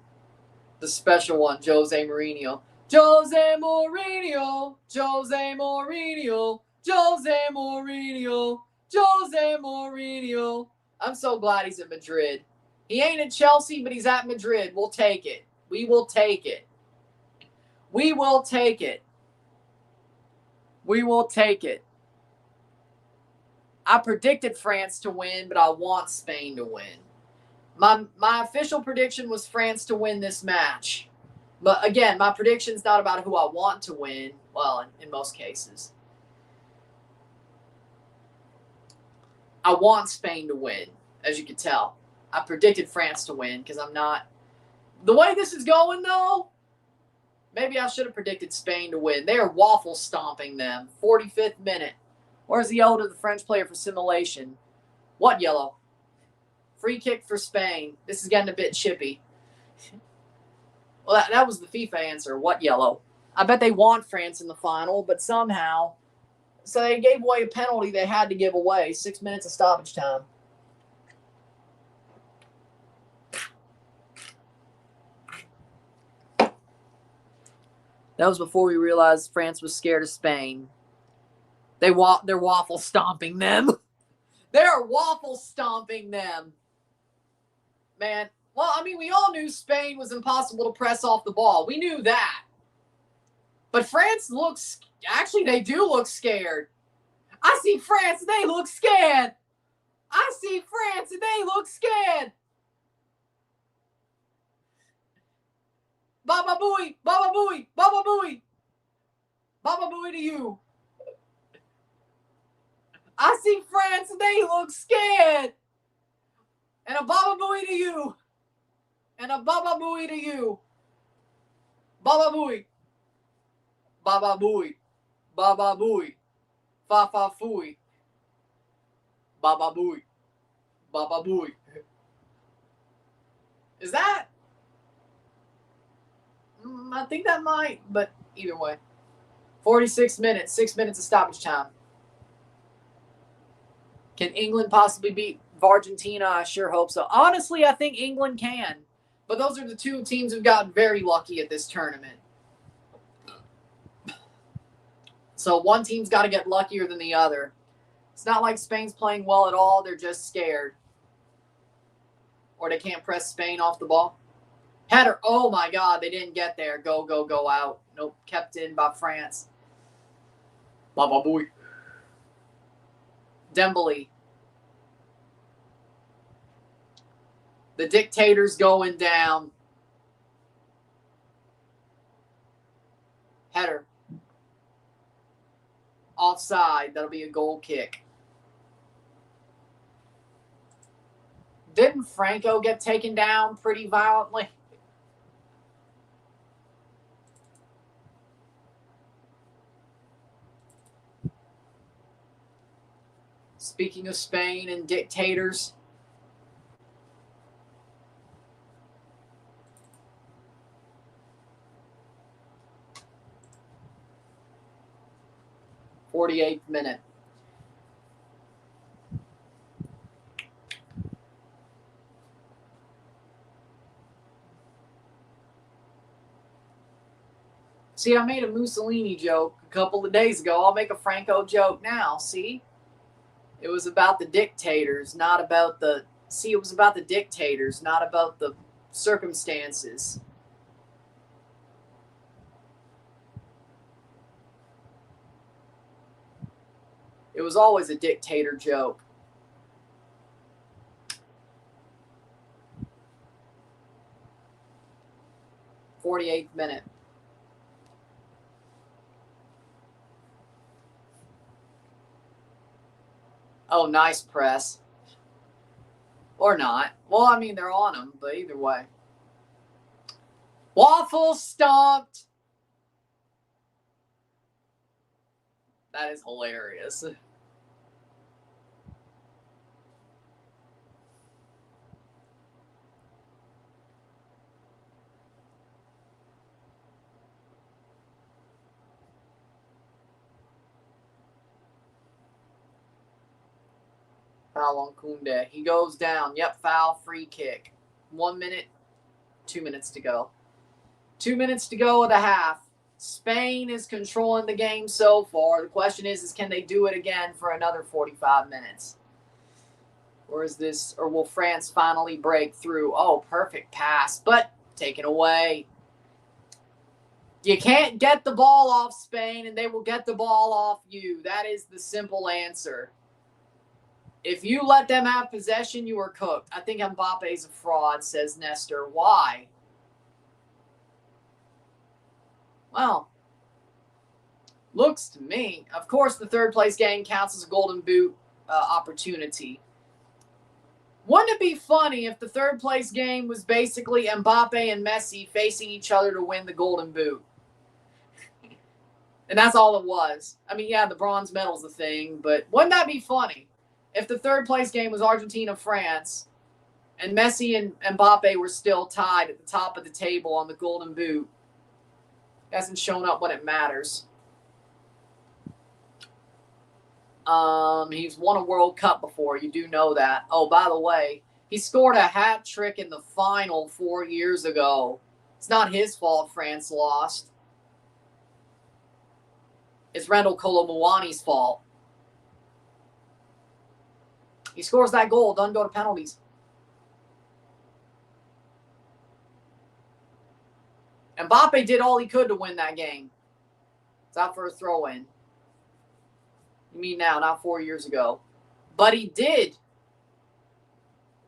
The special one, Jose Mourinho. Jose Mourinho, Jose Mourinho, Jose Mourinho, Jose Mourinho. I'm so glad he's at Madrid. He ain't at Chelsea, but he's at Madrid. We'll take it. We will take it. We will take it. We will take it. I predicted France to win, but I want Spain to win. My official prediction was France to win this match. But again, my prediction's not about who I want to win. Well, in most cases. I want Spain to win, as you can tell. I predicted France to win because I'm not. The way this is going, though, maybe I should have predicted Spain to win. They are waffle stomping them. 45th minute. Where's the yellow to the French player for simulation? What yellow? Free kick for Spain. This is getting a bit chippy. Well, that was the FIFA answer. What yellow? I bet they want France in the final, but somehow. So they gave away a penalty they had to give away. 6 minutes of stoppage time. That was before we realized France was scared of Spain. They're waffle stomping them. They're waffle stomping them. Man. Well, I mean, we all knew Spain was impossible to press off the ball. We knew that. But France looks... Actually, they do look scared. I see France and they look scared. I see France and they look scared. Baba Booey, Baba Booey, Baba Booey. Baba Booey to you. I see France and they look scared. And a Baba Booey to you. And a Baba Booey to you. Baba Booey. Baba Booey. Baba Booey. Fa fa fooey. Baba Booey. Baba Booey. Is that? I think that might, but either way. 46 minutes, 6 minutes of stoppage time. Can England possibly beat Argentina? I sure hope so. Honestly, I think England can. But those are the two teams who've gotten very lucky at this tournament. So one team's got to get luckier than the other. It's not like Spain's playing well at all. They're just scared. Or they can't press Spain off the ball. Header. Oh, my God. They didn't get there. Go, go, go out. Nope. Kept in by France. Baba Booey. Dembele. The dictator's going down. Header. Offside. That'll be a goal kick. Didn't Franco get taken down pretty violently? Speaking of Spain and dictators. th minute. See, I made a Mussolini joke a couple of days ago. I'll make a Franco joke now. See? It was about the dictators, not about the... See, it was about the dictators, not about the circumstances. It was always a dictator joke. '48th minute. Oh, nice press. Or not. Well, I mean, they're on him, but either way. Waffle stomped. That is hilarious. Foul on Koundé. He goes down. Yep, foul, free kick. 1 minute, 2 minutes to go. 2 minutes to go of the half. Spain is controlling the game so far. The question is can they do it again for another 45 minutes? Or will France finally break through? Oh, perfect pass, but taken away. You can't get the ball off Spain, and they will get the ball off you. That is the simple answer. If you let them have possession, you are cooked. I think Mbappe's a fraud, says Nestor. Why? Well, looks to me. Of course, the third place game counts as a golden boot opportunity. Wouldn't it be funny if the third place game was basically Mbappe and Messi facing each other to win the golden boot? And that's all it was. I mean, yeah, the bronze medal's the thing, but wouldn't that be funny if the third place game was Argentina-France and Messi and Mbappe were still tied at the top of the table on the golden boot? He hasn't shown up when it matters. He's won a World Cup before. You do know that. Oh, by the way, he scored a hat trick in the final 4 years ago. It's not his fault France lost. It's Randall Kolo-Muani's fault. He scores that goal, doesn't go to penalties. Mbappe did all he could to win that game. It's out for a throw-in. You mean now, not 4 years ago. But he did.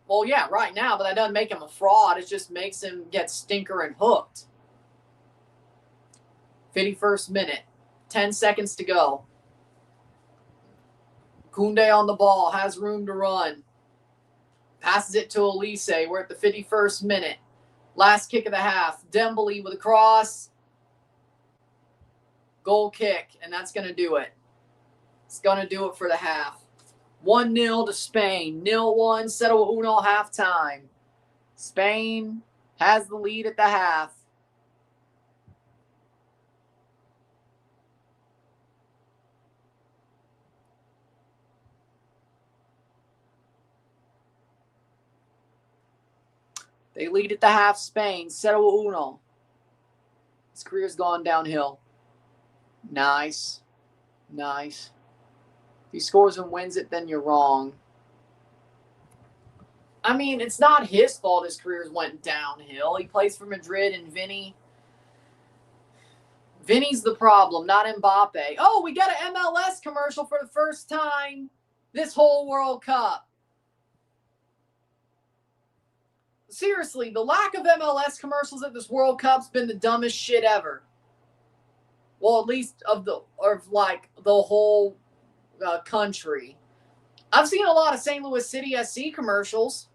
Well, yeah, right now, but that doesn't make him a fraud. It just makes him get stinker and hooked. 51st minute. 10 seconds to go. Koundé on the ball. Has room to run. Passes it to Elise. We're at the 51st minute. Last kick of the half. Dembele with a cross. Goal kick. And that's going to do it. It's going to do it for the half. 1-0 to Spain. 0-1. Settle uno halftime. Spain has the lead at the half. They lead at the half, Spain. 0-1. His career's gone downhill. Nice. Nice. If he scores and wins it, then you're wrong. I mean, it's not his fault his careers went downhill. He plays for Madrid and Vinny. Vinny's the problem, not Mbappe. Oh, we got an MLS commercial for the first time this whole World Cup. Seriously, the lack of MLS commercials at this World Cup's been the dumbest shit ever. Well, at least of the whole country. I've seen a lot of St. Louis City SC commercials.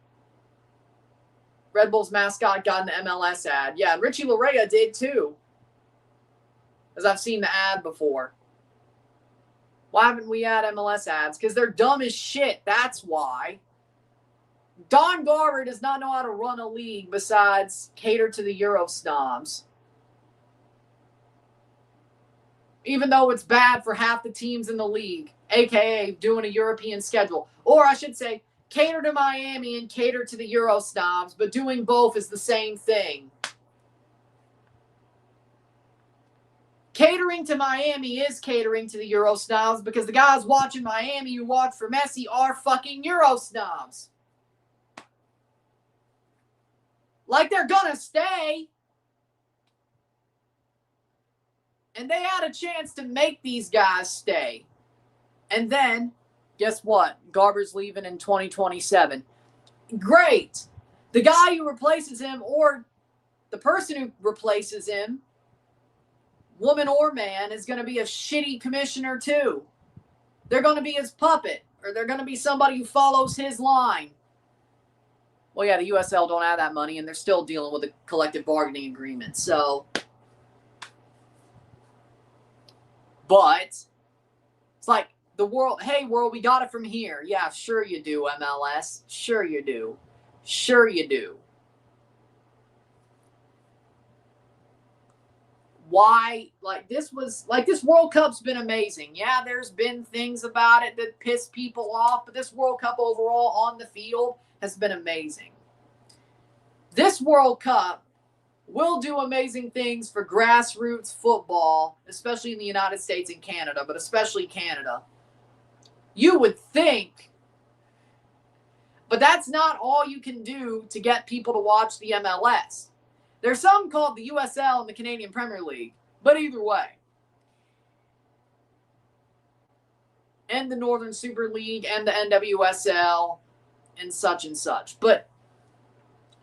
Red Bull's mascot got an MLS ad. Yeah, and Richie Larea did too. As I've seen the ad before. Why haven't we had MLS ads? Because they're dumb as shit. That's why. Don Garber does not know how to run a league besides cater to the Euro snobs. Even though it's bad for half the teams in the league, a.k.a. doing a European schedule. Or I should say, cater to Miami and cater to the Euro snobs, but doing both is the same thing. Catering to Miami is catering to the Euro snobs because the guys watching Miami who watch for Messi are fucking Euro snobs. Like they're gonna stay. And they had a chance to make these guys stay. And then, guess what? Garber's leaving in 2027. Great. The guy who replaces him, or the person who replaces him, woman or man, is going to be a shitty commissioner too. They're going to be his puppet, or they're going to be somebody who follows his line. Well, yeah, the USL don't have that money, and they're still dealing with a collective bargaining agreement. So, but it's like the world, hey, world, we got it from here. Yeah, sure you do, MLS. Sure you do. Sure you do. Why, this World Cup's been amazing. Yeah, there's been things about it that piss people off, but this World Cup overall on the field has been amazing. This World Cup will do amazing things for grassroots football, especially in the United States and Canada, but especially Canada. You would think, but that's not all you can do to get people to watch the MLS. There's some called the USL and the Canadian Premier League, but either way. And the Northern Super League and the NWSL and such. But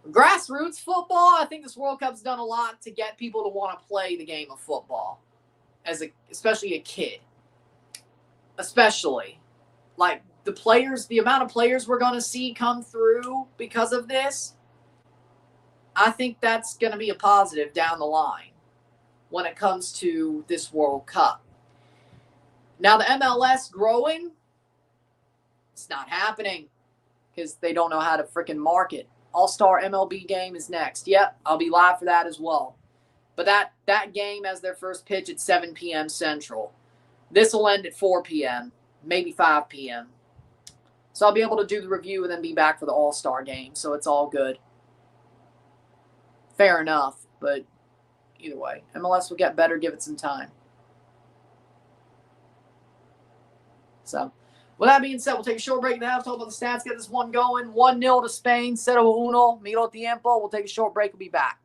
grassroots football, I think this World Cup's done a lot to get people to want to play the game of football, especially a kid. Especially. Like the amount of players we're going to see come through because of this, I think that's going to be a positive down the line when it comes to this World Cup. Now, the MLS growing, it's not happening because they don't know how to freaking market. All-Star MLB game is next. Yep, I'll be live for that as well. But that game has their first pitch at 7 p.m. Central. This will end at 4 p.m., maybe 5 p.m. So I'll be able to do the review and then be back for the All-Star game. So it's all good. Fair enough, but either way, MLS will get better, give it some time. So, with that being said, we'll take a short break in the half, talk about the stats, get this one going. 1-0 to Spain, 0-1, medio tiempo. We'll take a short break, we'll be back.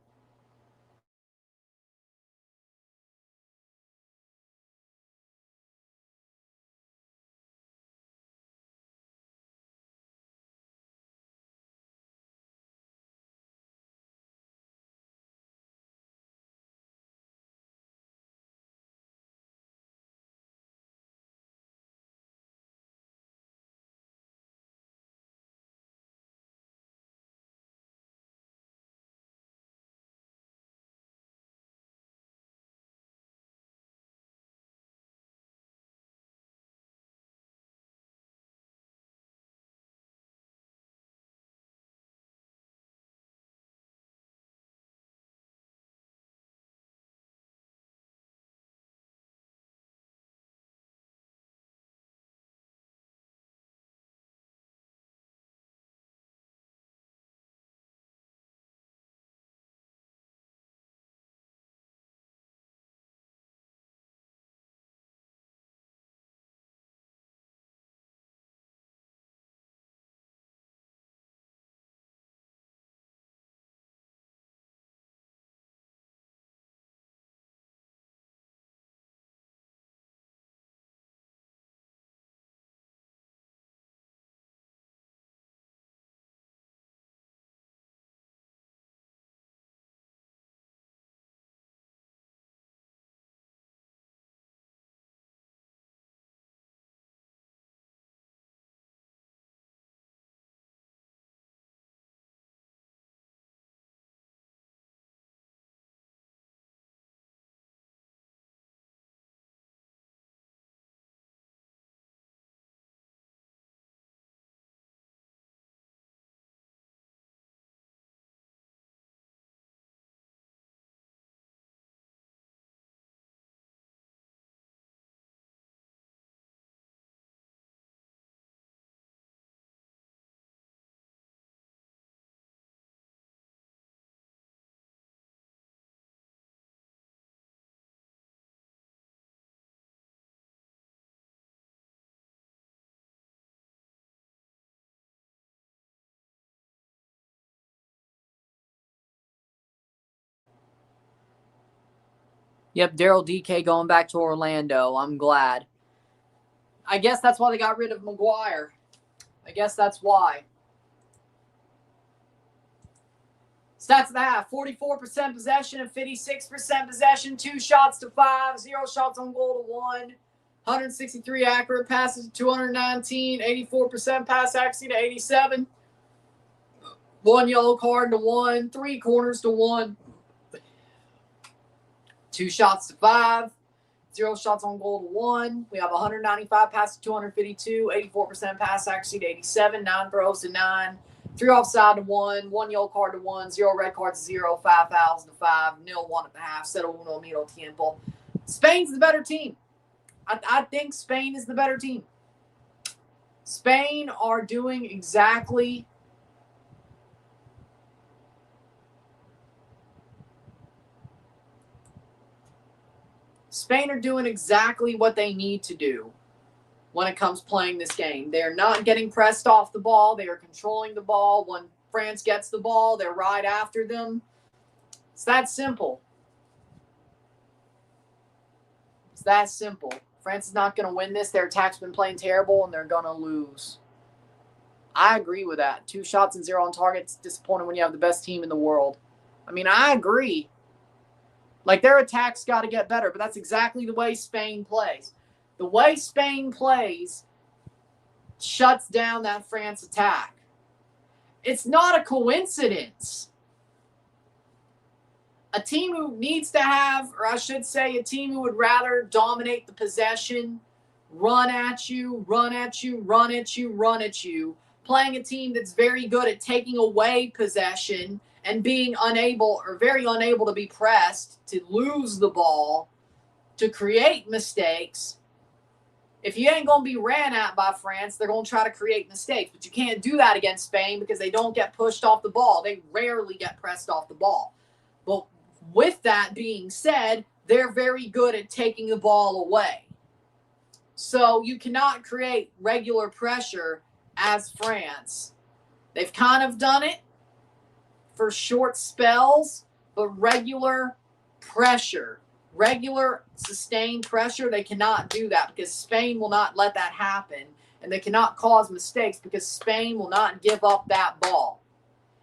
Yep, Daryl DK going back to Orlando. I'm glad. I guess that's why they got rid of McWhorter. I guess that's why. Stats of the half, 44% possession and 56% possession, 2 shots to 5, 0 shots on goal to 1, 163 accurate passes to 219, 84% pass accuracy to 87, 1 yellow card to 1, 3 corners to 1, 2 shots to 5, 0 shots on goal to 1. We have 195 passes to 252, 84% pass accuracy to 87, 9 throws to 9, 3 offside to 1, 1 yellow card to 1, 0 red cards to 0, 5 fouls to 5, 0-1 at the half, 0-1 medio tiempo. Spain's the better team. I think Spain is the better team. Spain are doing exactly what they need to do when it comes playing this game. They're not getting pressed off the ball. They are controlling the ball. When France gets the ball, they're right after them. It's that simple. It's that simple. France is not going to win this. Their attack's been playing terrible, and they're going to lose. I agree with that. 2 shots and 0 on target. It's disappointing when you have the best team in the world. I mean, I agree. Like, their attack's got to get better, but that's exactly the way Spain plays. The way Spain plays shuts down that France attack. It's not a coincidence. A team who needs to have, or I should say, a team who would rather dominate the possession, run at you, run at you, run at you, run at you, playing a team that's very good at taking away possession and being unable or very unable to be pressed, to lose the ball, to create mistakes. If you ain't going to be ran at by France, they're going to try to create mistakes. But you can't do that against Spain because they don't get pushed off the ball. They rarely get pressed off the ball. But with that being said, they're very good at taking the ball away. So you cannot create regular pressure as France. They've kind of done it for short spells, but regular pressure, regular sustained pressure, they cannot do that because Spain will not let that happen, and they cannot cause mistakes because Spain will not give up that ball.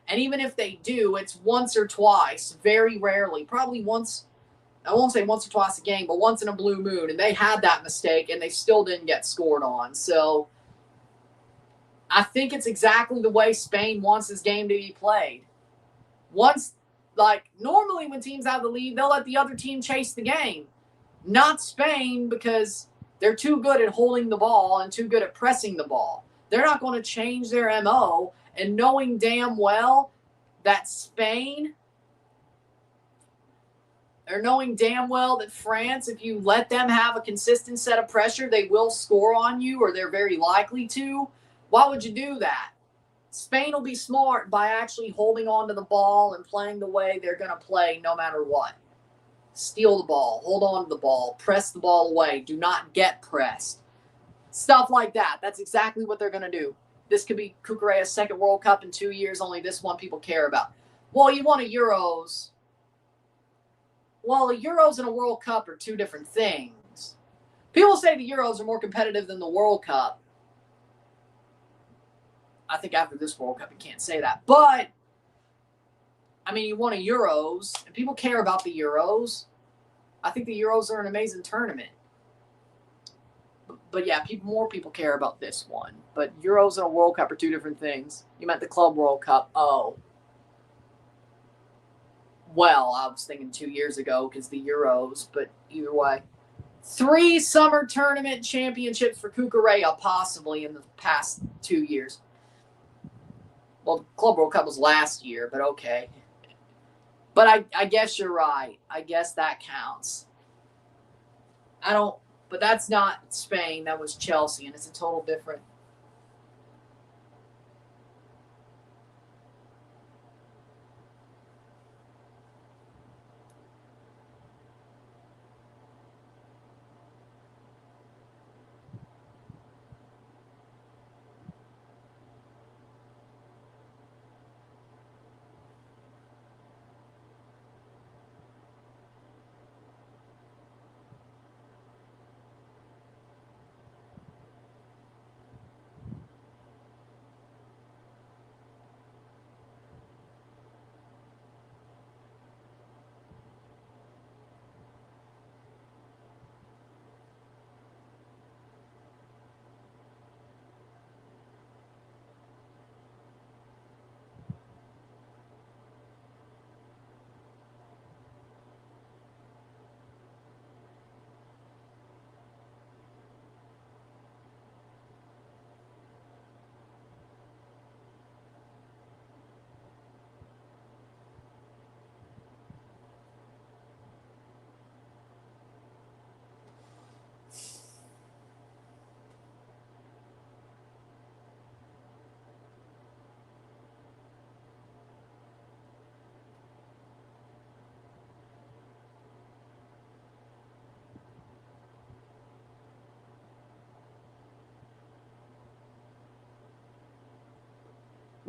And even if they do, it's once or twice, very rarely, probably once, I won't say once or twice a game, but once in a blue moon, and they had that mistake and they still didn't get scored on. So I think it's exactly the way Spain wants this game to be played. Once, like, normally when teams have the lead, they'll let the other team chase the game. Not Spain, because they're too good at holding the ball and too good at pressing the ball. They're not going to change their MO, and knowing damn well that Spain, or knowing damn well that France, if you let them have a consistent set of pressure, they will score on you, or they're very likely to. Why would you do that? Spain will be smart by actually holding on to the ball and playing the way they're going to play no matter what. Steal the ball, hold on to the ball, press the ball away, do not get pressed. Stuff like that. That's exactly what they're going to do. This could be Contreras' second World Cup in 2 years, only this one people care about. Well, you won a Euros. Well, a Euros and a World Cup are two different things. People say the Euros are more competitive than the World Cup. I think after this World Cup, you can't say that. But, I mean, you won a Euros, and people care about the Euros. I think the Euros are an amazing tournament. But yeah, more people care about this one. But Euros and a World Cup are two different things. You meant the Club World Cup. Oh. Well, I was thinking 2 years ago because the Euros, but either way. 3 summer tournament championships for Contreras, possibly in the past 2 years. Well, the Club World Cup was last year, but okay. But I guess you're right. I guess that counts. But that's not Spain. That was Chelsea, and it's a total different.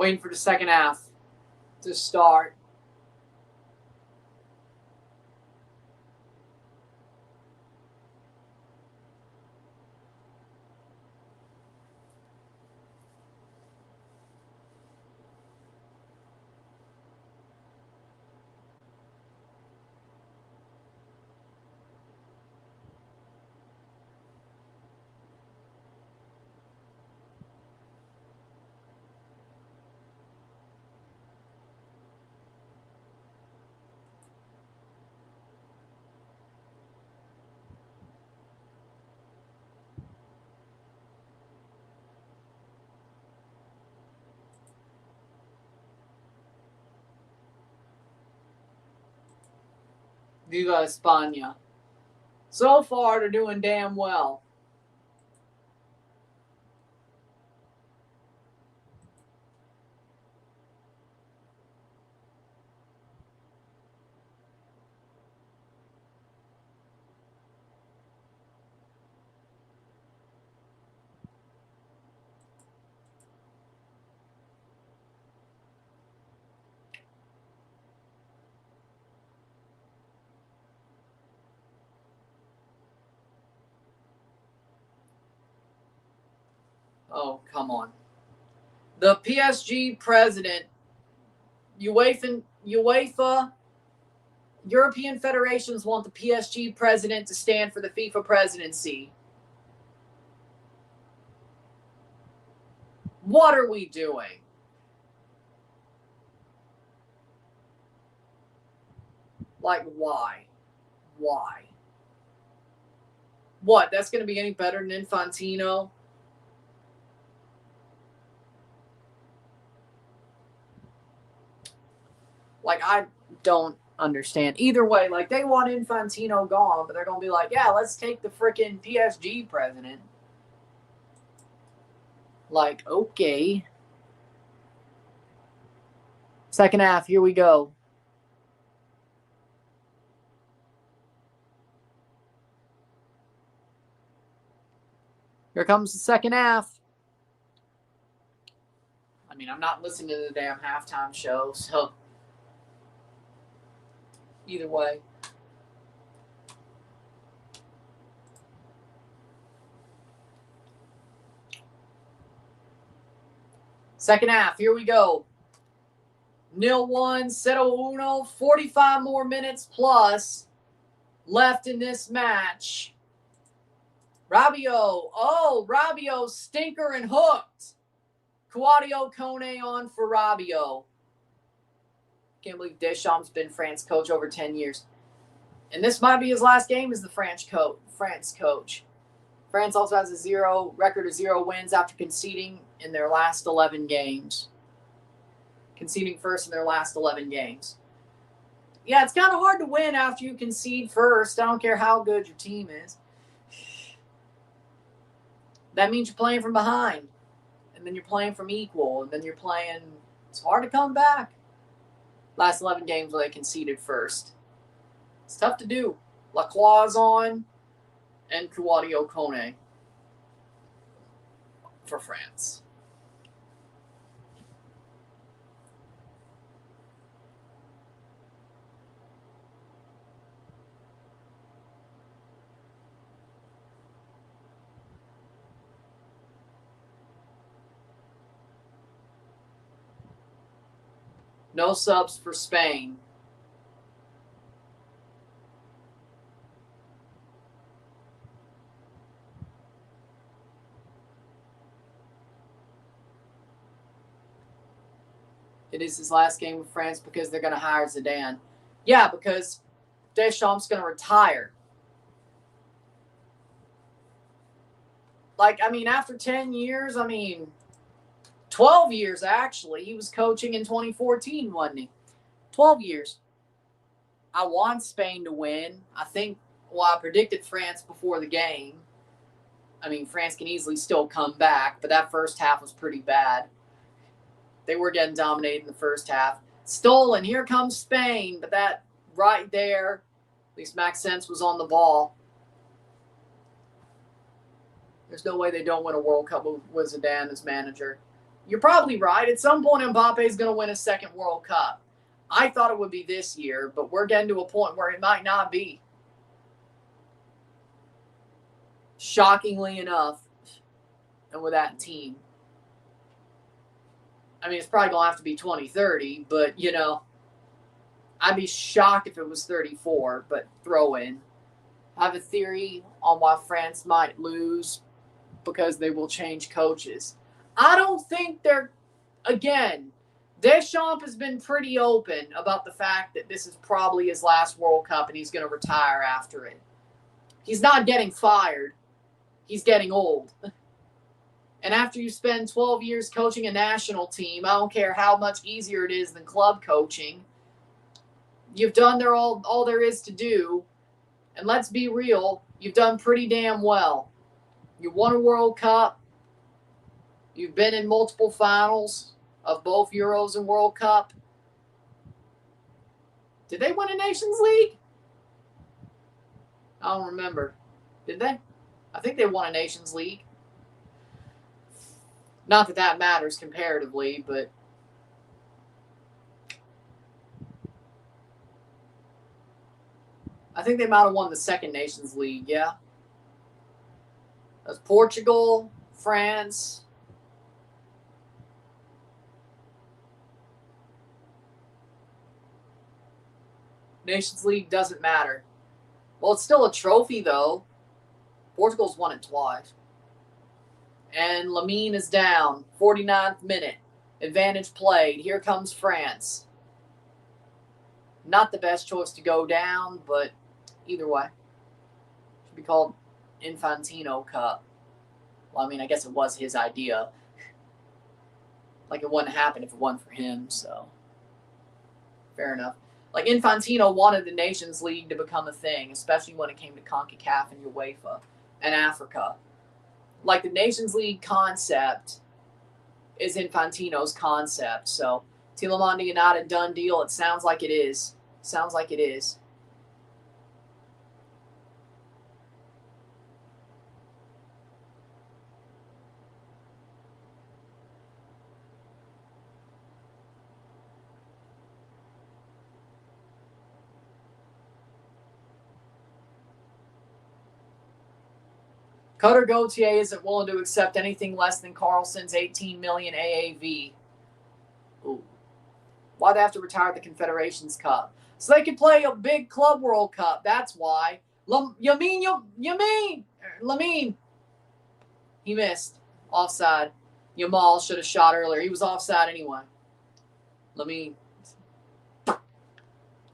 Waiting for the second half to start. Viva España. So far, they're doing damn well. Oh, come on. The PSG president, UEFA, European federations want the PSG president to stand for the FIFA presidency. What are we doing? Like, why? Why? What? That's going to be any better than Infantino? Like, I don't understand. Either way, like, they want Infantino gone, but they're going to be like, yeah, let's take the freaking PSG president. Like, okay. Second half, here we go. Here comes the second half. I mean, I'm not listening to the damn halftime show, so either way. Second half, here we go. 0-1, 0-1, 45 more minutes plus left in this match. Rabiot. Oh, Rabiot, stinker and hooked. Claudio Kone on for Rabiot. Can't believe Deschamps been France coach over 10 years. And this might be his last game as the France coach. France also has a record of 0 wins after conceding in their last 11 games. Conceding first in their last 11 games. Yeah, it's kind of hard to win after you concede first. I don't care how good your team is. That means you're playing from behind. And then you're playing from equal. And then you're playing... It's hard to come back. Last 11 games where they conceded first. It's tough to do. Lacroix's on and Claudio Kone for France. No subs for Spain. It is his last game with France because they're going to hire Zidane. Yeah, because Deschamps is going to retire. Like, I mean, after 10 years, 12 years, actually. He was coaching in 2014, wasn't he? 12 years. I want Spain to win. I predicted France before the game. I mean, France can easily still come back, but that first half was pretty bad. They were getting dominated in the first half. Stolen. Here comes Spain, but that right there, at least Max Sense was on the ball. There's no way they don't win a World Cup with Zidane as manager. you're probably right. At some point, Mbappe is going to win a second World Cup. I thought it would be this year, but we're getting to a point where it might not be. Shockingly enough, and with that team. I mean, it's probably going to have to be 2030, but, you know, I'd be shocked if it was 34, but throw in. I have a theory on why France might lose because they will change coaches. I don't think they're, again, Deschamps has been pretty open about the fact that this is probably his last World Cup and he's going to retire after it. He's not getting fired. He's getting old. And after you spend 12 years coaching a national team, I don't care how much easier it is than club coaching, you've done all there is to do. And let's be real, you've done pretty damn well. You won a World Cup. You've been in multiple finals of both Euros and World Cup. Did they win a Nations League? I don't remember. Did they? I think they won a Nations League. Not that that matters comparatively, but I think they might have won the second Nations League, yeah. That's Portugal, France. Nations League doesn't matter. Well, it's still a trophy, though. Portugal's won it twice. And Lamine is down. 49th minute. Advantage played. Here comes France. Not the best choice to go down, but either way. Should be called Infantino Cup. Well, I mean, I guess it was his idea. Like, it wouldn't happen if it wasn't for him, so. Fair enough. Like, Infantino wanted the Nations League to become a thing, especially when it came to CONCACAF and UEFA and Africa. Like, the Nations League concept is Infantino's concept. So, Tielemans United, done deal. It sounds like it is. Sounds like it is. Cutter Gauthier isn't willing to accept anything less than Carlson's $18 million AAV. Ooh. Why'd they have to retire the Confederations Cup? So they could play a big Club World Cup. That's why. Lamine. He missed. Offside. Yamal should have shot earlier. He was offside anyway. Lamine.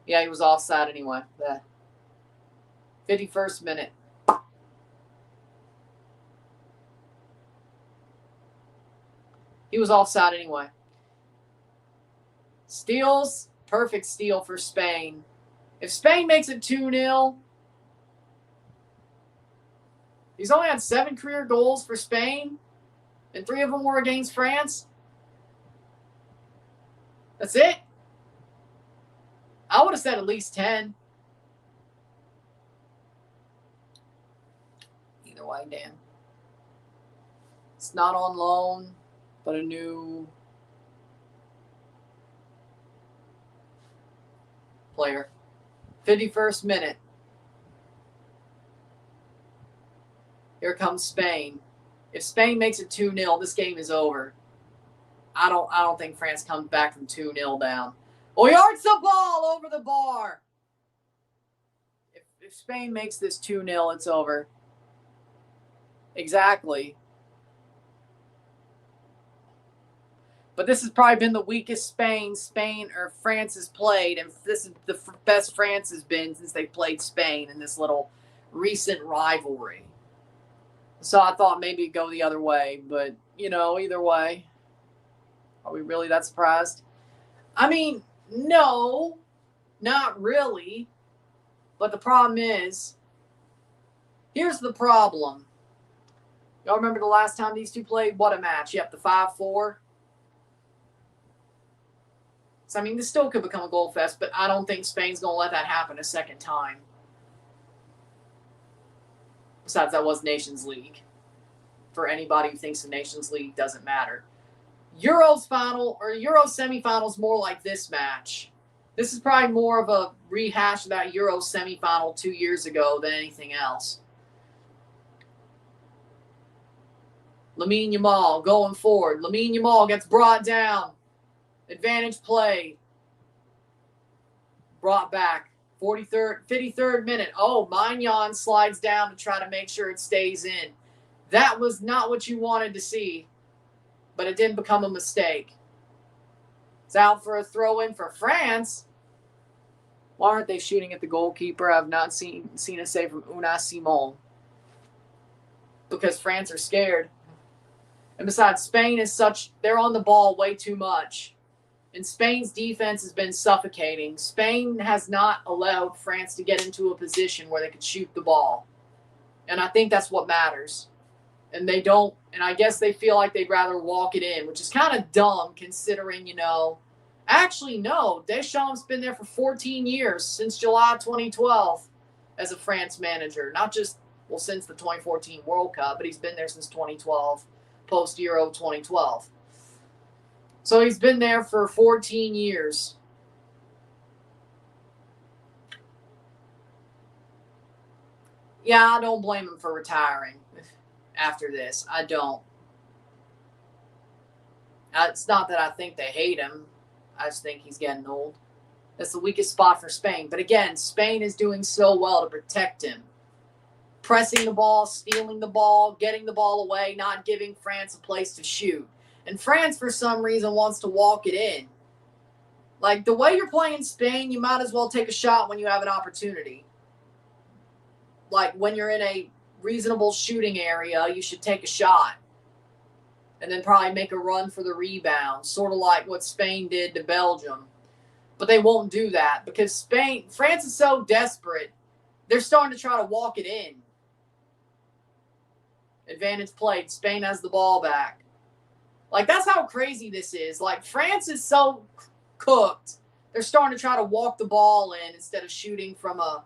Yeah, he was offside anyway. Yeah. 51st minute. He was offside anyway. Steals. Perfect steal for Spain. If Spain makes it 2-0, he's only had 7 career goals for Spain, and 3 of them were against France. That's it. I would have said at least 10. Either way, Dan. It's not on loan, but a new player. 51st minute. Here comes Spain. If Spain makes it 2-0, this game is over. I don't think France comes back from 2-0 down. Oh, he arcs the ball over the bar. If Spain makes this 2-0, it's over. Exactly. But this has probably been the weakest Spain or France has played, and this is the best France has been since they played Spain in this little recent rivalry. So I thought maybe it'd go the other way, but, you know, either way, are we really that surprised? I mean, no, not really. But the problem is, here's the problem. Y'all remember the last time these two played? What a match. Yep, the 5-4. So, I mean, this still could become a goal fest, but I don't think Spain's going to let that happen a second time. Besides, that was Nations League. For anybody who thinks the Nations League doesn't matter. Euros final or Euro semifinals more like this match. This is probably more of a rehash of that Euro semifinal 2 years ago than anything else. Lamine Yamal going forward. Lamine Yamal gets brought down. Advantage play. Brought back. 53rd minute. Oh, Magnan slides down to try to make sure it stays in. That was not what you wanted to see, but it didn't become a mistake. It's out for a throw-in for France. Why aren't they shooting at the goalkeeper? I've not seen a save from Unai Simon. Because France are scared. And besides, Spain is they're on the ball way too much. And Spain's defense has been suffocating. Spain has not allowed France to get into a position where they could shoot the ball. And I think that's what matters. And they don't, and I guess they feel like they'd rather walk it in, which is kind of dumb considering, actually, no, Deschamps' been there for 14 years, since July 2012 as a France manager. Not just, since the 2014 World Cup, but he's been there since 2012, post-Euro 2012. So he's been there for 14 years. Yeah, I don't blame him for retiring after this. I don't. It's not that I think they hate him. I just think he's getting old. That's the weakest spot for Spain. But again, Spain is doing so well to protect him. Pressing the ball, stealing the ball, getting the ball away, not giving France a place to shoot. And France, for some reason, wants to walk it in. Like, the way you're playing Spain, you might as well take a shot when you have an opportunity. Like, when you're in a reasonable shooting area, you should take a shot. And then probably make a run for the rebound. Sort of like what Spain did to Belgium. But they won't do that because France is so desperate, they're starting to try to walk it in. Advantage played. Spain has the ball back. Like, that's how crazy this is. Like, France is so cooked. They're starting to try to walk the ball in instead of shooting from a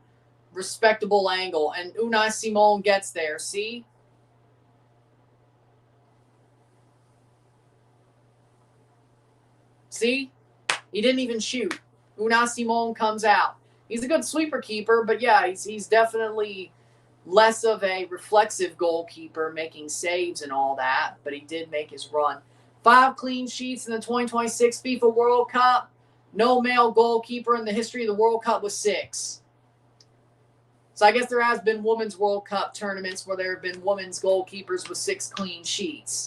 respectable angle. And Unai Simon gets there. See? See? He didn't even shoot. Unai Simon comes out. He's a good sweeper keeper, but yeah, he's definitely less of a reflexive goalkeeper, making saves and all that, but he did make his run. 5 clean sheets in the 2026 FIFA World Cup. No male goalkeeper in the history of the World Cup with 6. So I guess there has been Women's World Cup tournaments where there have been women's goalkeepers with 6 clean sheets.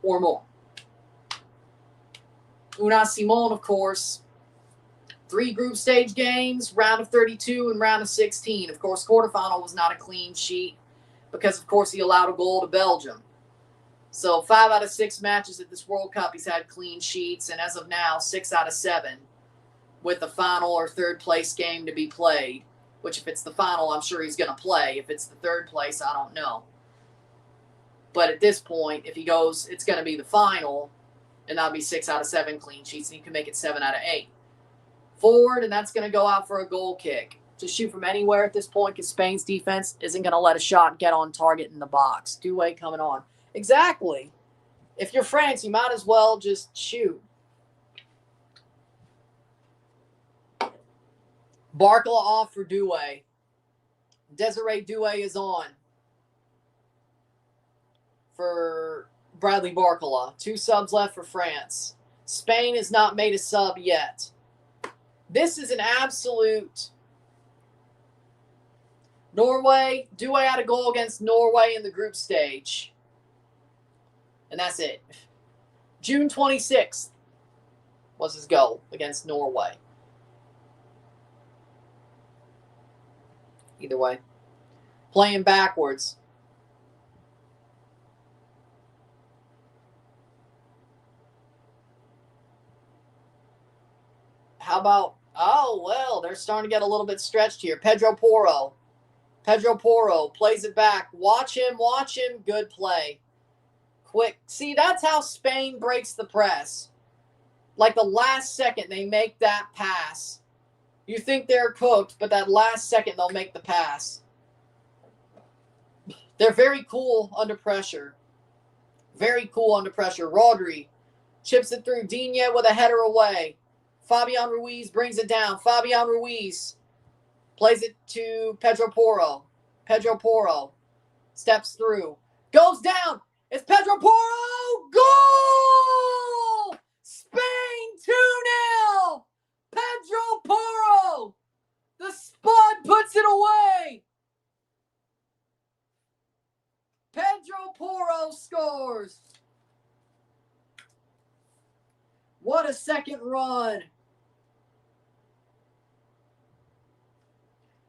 Or more. Unai Simon, of course. 3 group stage games, round of 32 and round of 16. Of course, quarterfinal was not a clean sheet because, of course, he allowed a goal to Belgium. So 5 out of 6 matches at this World Cup, he's had clean sheets, and as of now, 6 out of 7 with the final or third place game to be played, which if it's the final, I'm sure he's going to play. If it's the third place, I don't know. But at this point, if he goes, it's going to be the final, and that'll be 6 out of 7 clean sheets, and you can make it 7 out of 8. Forward, and that's going to go out for a goal kick. To shoot from anywhere at this point because Spain's defense isn't going to let a shot get on target in the box. Two-way coming on. Exactly. If you're France, you might as well just shoot. Barcola off for Doué. Desiree Doué is on for Bradley Barcola. 2 subs left for France. Spain has not made a sub yet. This is an absolute... Norway, Doué had a goal against Norway in the group stage. And that's it. June 26th was his goal against Norway. Either way. Playing backwards. How about... Oh, well, they're starting to get a little bit stretched here. Pedro Porro plays it back. Watch him. Good play. Quick. See, that's how Spain breaks the press. Like the last second they make that pass. You think they're cooked, but that last second they'll make the pass. They're very cool under pressure. Very cool under pressure. Rodri chips it through. Digne with a header away. Fabian Ruiz brings it down. Fabian Ruiz plays it to Pedro Porro. Pedro Porro steps through. Goes down. It's Pedro Porro. Goal! Spain 2-0. Pedro Porro. The Spud puts it away. Pedro Porro scores. What a second run.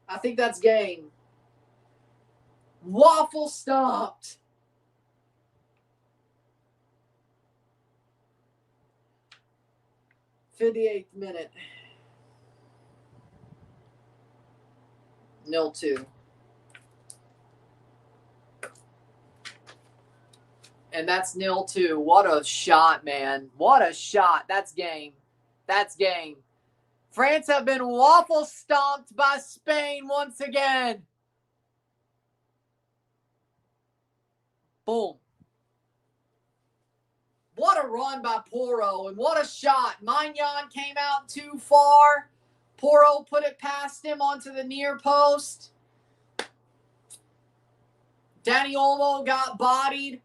I think that's game. Waffle stomped. '58th minute. 0-2. And that's 0-2. What a shot, man. What a shot. That's game. That's game. France have been waffle stomped by Spain once again. Boom. What a run by Porro, and what a shot. Maignan came out too far. Porro put it past him onto the near post. Dani Olmo got bodied.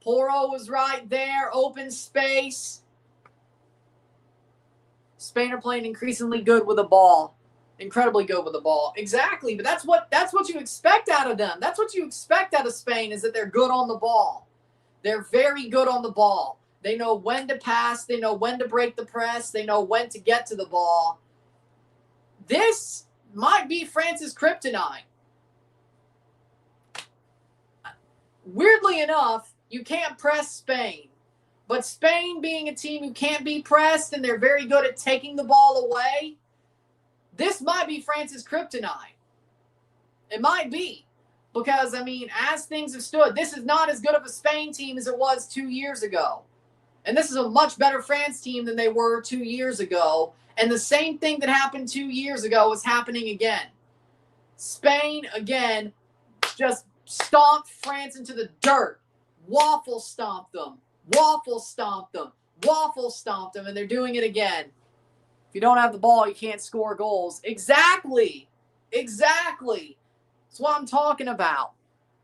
Porro was right there, open space. Spain are playing increasingly good with the ball. Incredibly good with the ball. Exactly, but that's what you expect out of them. That's what you expect out of Spain, is that they're good on the ball. They're very good on the ball. They know when to pass. They know when to break the press. They know when to get to the ball. This might be France's kryptonite. Weirdly enough, you can't press Spain. But Spain being a team who can't be pressed and they're very good at taking the ball away, this might be France's kryptonite. It might be. Because, I mean, as things have stood, this is not as good of a Spain team as it was 2 years ago. And this is a much better France team than they were 2 years ago. And the same thing that happened 2 years ago is happening again. Spain, again, just stomped France into the dirt. Waffle stomped them. Waffle stomped them. Waffle stomped them. And they're doing it again. If you don't have the ball, you can't score goals. Exactly. Exactly. That's what I'm talking about.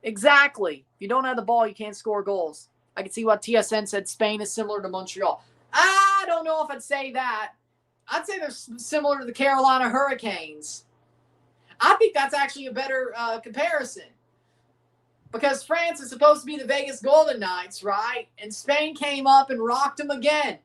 Exactly. If you don't have the ball, you can't score goals. I can see why TSN said Spain is similar to Montreal. I don't know if I'd say that. I'd say they're similar to the Carolina Hurricanes. I think that's actually a better comparison. Because France is supposed to be the Vegas Golden Knights, right? And Spain came up and rocked them again.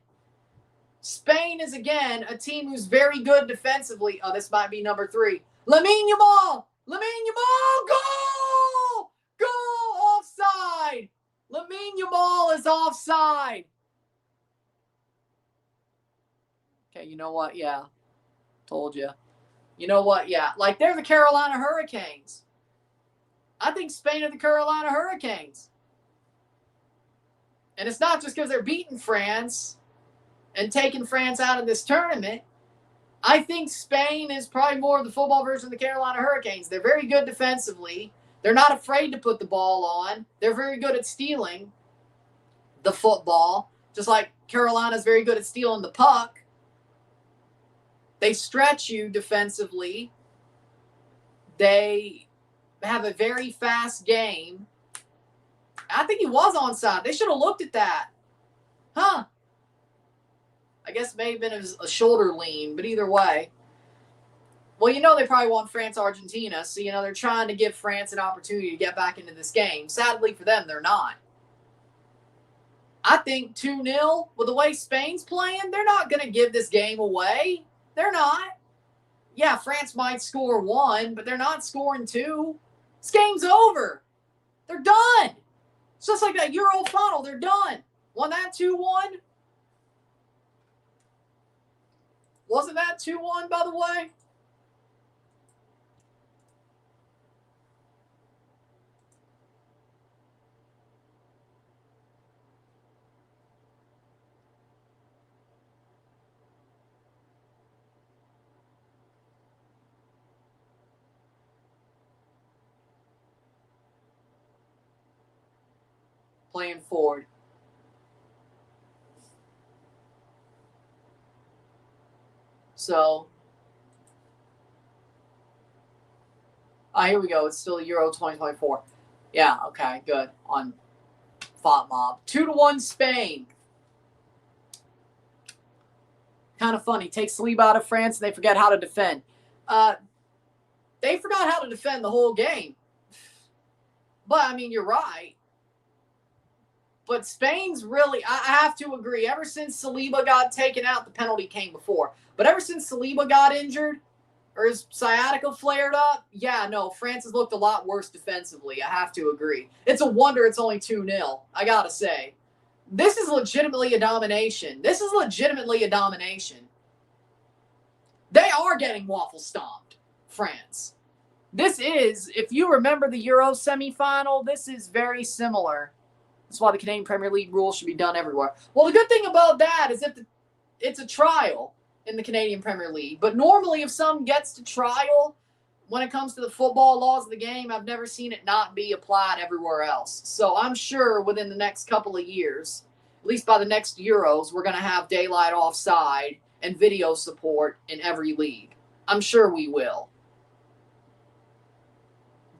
Spain is, again, a team who's very good defensively. Oh, this might be number 3. Lamine Yamal! Lamine Yamal! Goal! Goal! Offside! Lamine Yamal is offside. Okay, you know what? Yeah. Told you. You know what? Yeah. Like, they're the Carolina Hurricanes. I think Spain are the Carolina Hurricanes. And it's not just because they're beating France and taking France out of this tournament. I think Spain is probably more of the football version of the Carolina Hurricanes. They're very good defensively. They're not afraid to put the ball on. They're very good at stealing the football, just like Carolina's very good at stealing the puck. They stretch you defensively. They have a very fast game. I think he was onside. They should have looked at that. Huh. I guess it may have been a shoulder lean, but either way. Well, you know they probably want France-Argentina, so, you know, they're trying to give France an opportunity to get back into this game. Sadly for them, they're not. I think 2-0, with the way Spain's playing, they're not going to give this game away. They're not. Yeah, France might score 1, but they're not scoring 2. This game's over. They're done. It's just like that Euro final. They're done. Won that 2-1. Wasn't that 2-1, by the way? Playing forward. So, here we go. It's still Euro 2024. Yeah, okay, good. On FOTMob. 2-1 Spain. Kind of funny. Take Saliba out of France and they forget how to defend. They forgot how to defend the whole game. But, I mean, you're right. But Spain's really, I have to agree, ever since Saliba got taken out, the penalty came before. But ever since Saliba got injured, or his sciatica flared up, yeah, no, France has looked a lot worse defensively. I have to agree. It's a wonder it's only 2-0, I gotta say. This is legitimately a domination. This is legitimately a domination. They are getting waffle stomped, France. This is, if you remember the Euro semifinal, this is very similar. That's why the Canadian Premier League rules should be done everywhere. Well, the good thing about that is that it's a trial in the Canadian Premier League. But normally if someone gets to trial, when it comes to the football laws of the game, I've never seen it not be applied everywhere else. So I'm sure within the next couple of years, at least by the next Euros, we're going to have daylight offside and video support in every league. I'm sure we will.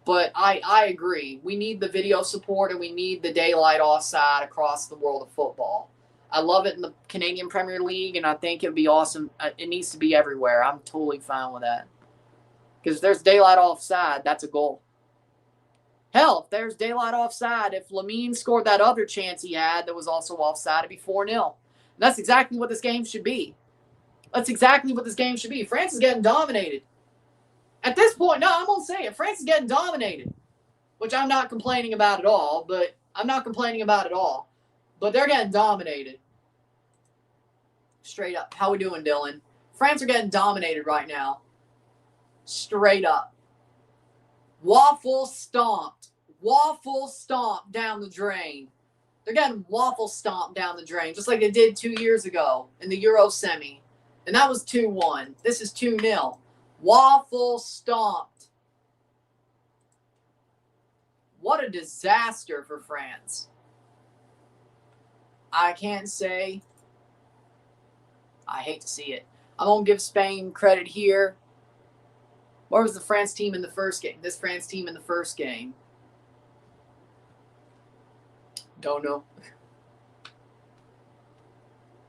But I agree. We need the video support and we need the daylight offside across the world of football. I love it in the Canadian Premier League, and I think it would be awesome. It needs to be everywhere. I'm totally fine with that. Because if there's daylight offside, that's a goal. Hell, if there's daylight offside, if Lamine scored that other chance he had that was also offside, it'd be 4-0. That's exactly what this game should be. That's exactly what this game should be. France is getting dominated. At this point, no, I'm going to say it. France is getting dominated, which I'm not complaining about at all, but they're getting dominated. Straight up. How we doing, Dillon? France are getting dominated right now. Straight up. Waffle stomped. Waffle stomped down the drain. They're getting waffle stomped down the drain, just like they did 2 years ago in the Euro semi. And that was 2-1. This is 2-0. Waffle stomped. What a disaster for France. I can't say. I hate to see it. I'm going to give Spain credit here. Where was the France team in the first game? This France team in the first game. Don't know.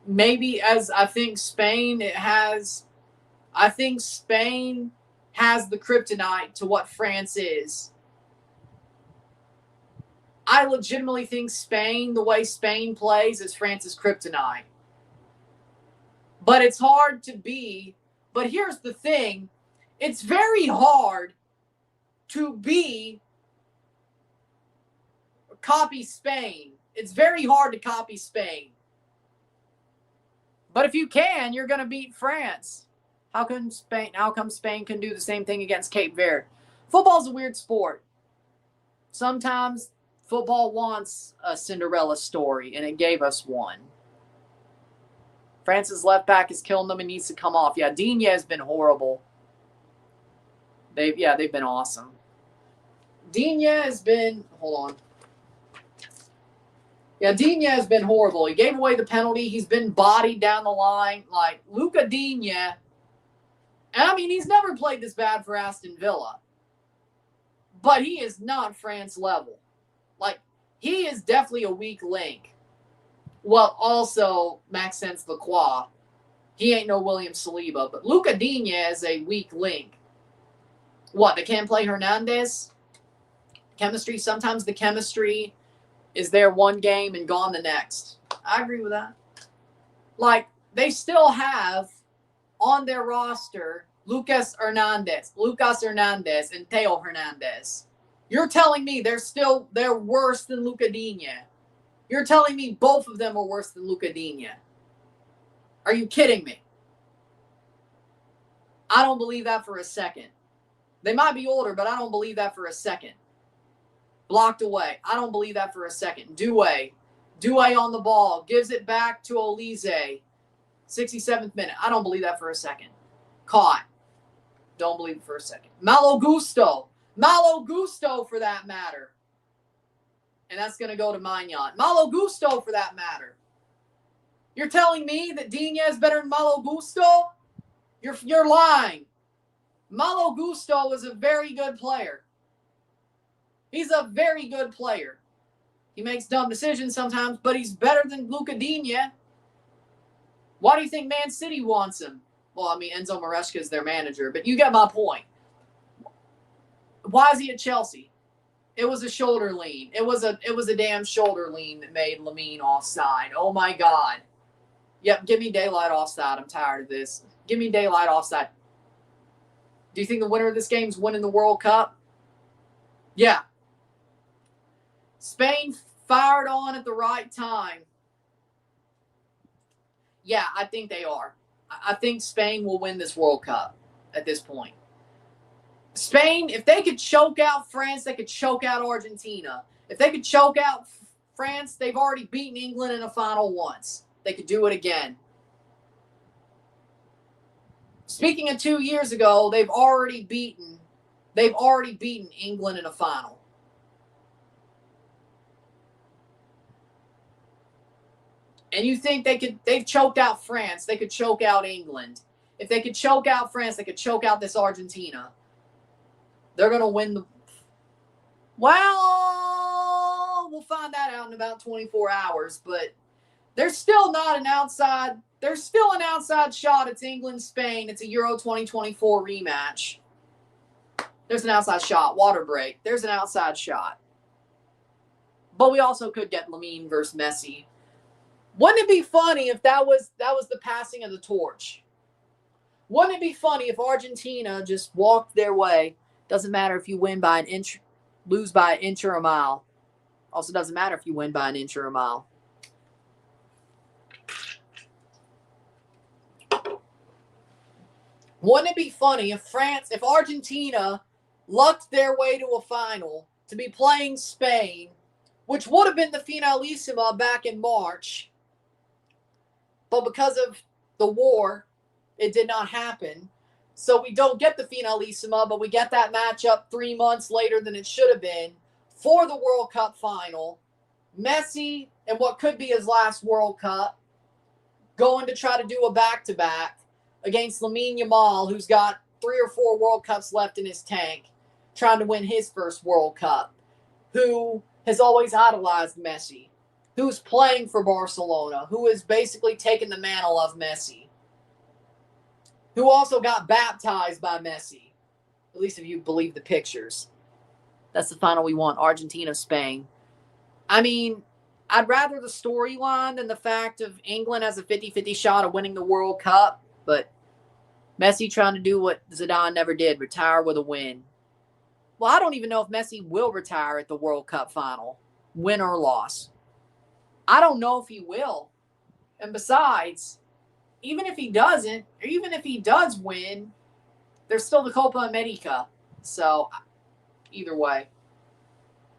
Maybe as I think Spain has the kryptonite to what France is. I legitimately think Spain, the way Spain plays, is France's kryptonite. But it's hard to be. But here's the thing. It's very hard to copy Spain. It's very hard to copy Spain. But if you can, you're going to beat France. How come Spain can do the same thing against Cape Verde? Football's a weird sport. Sometimes football wants a Cinderella story, and it gave us one. France's left back is killing them and needs to come off. Yeah, Digne has been horrible. They've been awesome. Digne has been, hold on. Yeah, Digne has been horrible. He gave away the penalty. He's been bodied down the line. Like, Luca Digne, and I mean, he's never played this bad for Aston Villa. But he is not France level. Like, he is definitely a weak link. Well, also, Maxence Lacroix. He ain't no William Saliba. But Luca Digne is a weak link. What, they can't play Hernandez? Chemistry, sometimes the chemistry is there one game and gone the next. I agree with that. Like, they still have on their roster Lucas Hernandez, and Theo Hernandez. You're telling me they're worse than Luca Digne. You're telling me both of them are worse than Luca Digne. Are you kidding me? I don't believe that for a second. They might be older, but I don't believe that for a second. Blocked away. I don't believe that for a second. Doué on the ball. Gives it back to Olise. 67th minute. I don't believe that for a second. Caught. Don't believe it for a second. Malo Gusto for that matter. And that's going to go to Maignan. Malo Gusto for that matter. You're telling me that Digne is better than Malo Gusto? You're lying. Malo Gusto is a very good player. He's a very good player. He makes dumb decisions sometimes, but he's better than Luca Digne. Why do you think Man City wants him? Well, I mean, Enzo Maresca is their manager, but you get my point. Why is he at Chelsea? It was a shoulder lean. It was a damn shoulder lean that made Lamine offside. Oh my God. Yep, give me daylight offside. I'm tired of this. Give me daylight offside. Do you think the winner of this game is winning the World Cup? Yeah. Spain fired on at the right time. Yeah, I think they are. I think Spain will win this World Cup at this point. Spain, if they could choke out France, they could choke out Argentina. If they could choke out France, they've already beaten England in a final once. They could do it again. Speaking of 2 years ago, they've already beaten England in a final. And you think they've choked out France, they could choke out England. If they could choke out France, they could choke out this Argentina. They're going to win the... Well, we'll find that out in about 24 hours, but there's still not an outside... There's still an outside shot. It's England-Spain. It's a Euro 2024 rematch. There's an outside shot. Water break. There's an outside shot. But we also could get Lamine versus Messi. Wouldn't it be funny if that was the passing of the torch? Wouldn't it be funny if Argentina just walked their way? Doesn't matter if you win by an inch, lose by an inch or a mile. Also doesn't matter if you win by an inch or a mile. Wouldn't it be funny if Argentina lucked their way to a final to be playing Spain, which would have been the Finalissima back in March, but because of the war, it did not happen. So we don't get the Finalissima, but we get that matchup 3 months later than it should have been for the World Cup final. Messi, and what could be his last World Cup, going to try to do a back-to-back against Lamine Yamal, who's got 3 or 4 World Cups left in his tank, trying to win his first World Cup, who has always idolized Messi, who's playing for Barcelona, who has basically taken the mantle of Messi, who also got baptized by Messi, at least if you believe the pictures. That's the final we want, Argentina-Spain. I mean, I'd rather the storyline than the fact of England has a 50-50 shot of winning the World Cup, but Messi trying to do what Zidane never did, retire with a win. Well, I don't even know if Messi will retire at the World Cup final, win or loss. I don't know if he will. And besides, even if he doesn't, or even if he does win, there's still the Copa America. So, either way.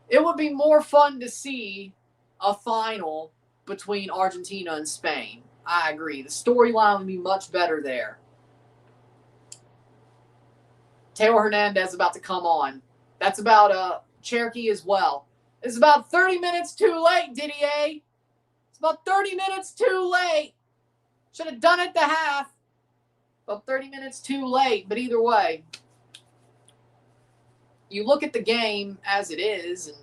It would be more fun to see a final between Argentina and Spain. I agree. The storyline would be much better there. Teo Hernandez is about to come on. That's about Cherokee as well. It's about 30 minutes too late, Didier. It's about 30 minutes too late. Should have done it at the half. About 30 minutes too late. But either way, you look at the game as it is. And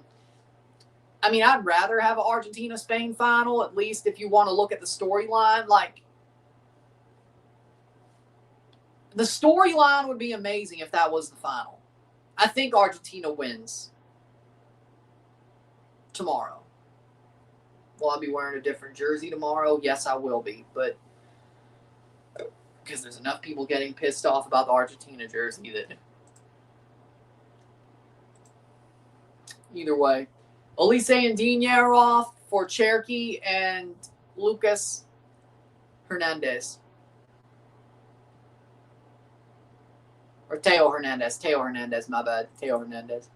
I mean, I'd rather have an Argentina-Spain final, at least if you want to look at the storyline. Like, the storyline would be amazing if that was the final. I think Argentina wins tomorrow. Will I be wearing a different jersey tomorrow? Yes, I will be. But because there's enough people getting pissed off about the Argentina jersey that either way. Elise and Digne are off for Cherokee and Lucas Hernandez. Or Teo Hernandez. Teo Hernandez, my bad. Teo Hernandez.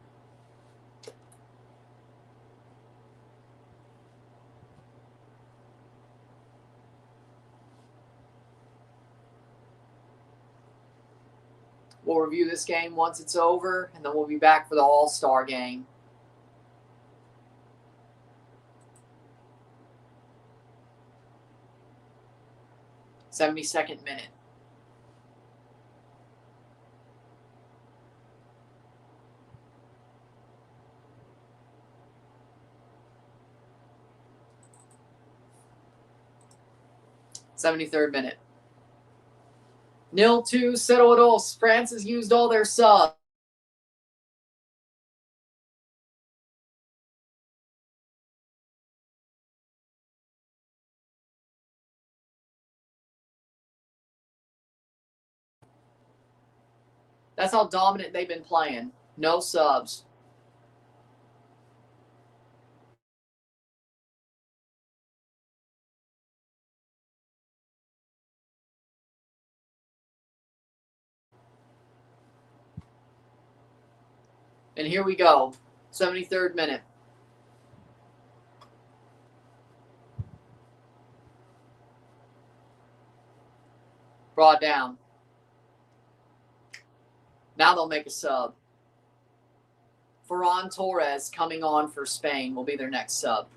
We'll review this game once it's over, and then we'll be back for the All-Star game. '72nd minute. 73rd minute. 0-2, 0-2. France has used all their subs. That's how dominant they've been playing. No subs. And here we go. 73rd minute. Brought down. Now they'll make a sub. Ferran Torres coming on for Spain will be their next sub.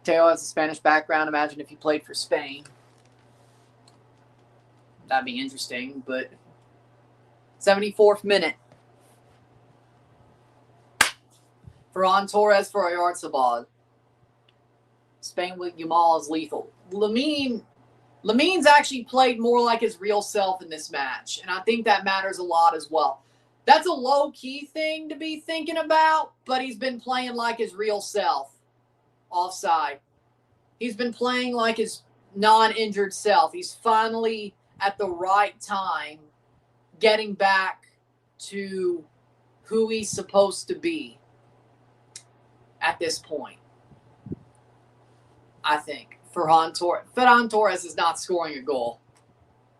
Teo has a Spanish background. Imagine if he played for Spain. That'd be interesting, but 74th minute. Ferran Torres for Oyarzabal. Spain with Yamal is lethal. Lamin's actually played more like his real self in this match, and I think that matters a lot as well. That's a low-key thing to be thinking about, but he's been playing like his real self. Offside. He's been playing like his non-injured self. He's finally, at the right time, getting back to who he's supposed to be at this point, I think. Ferran Torres is not scoring a goal.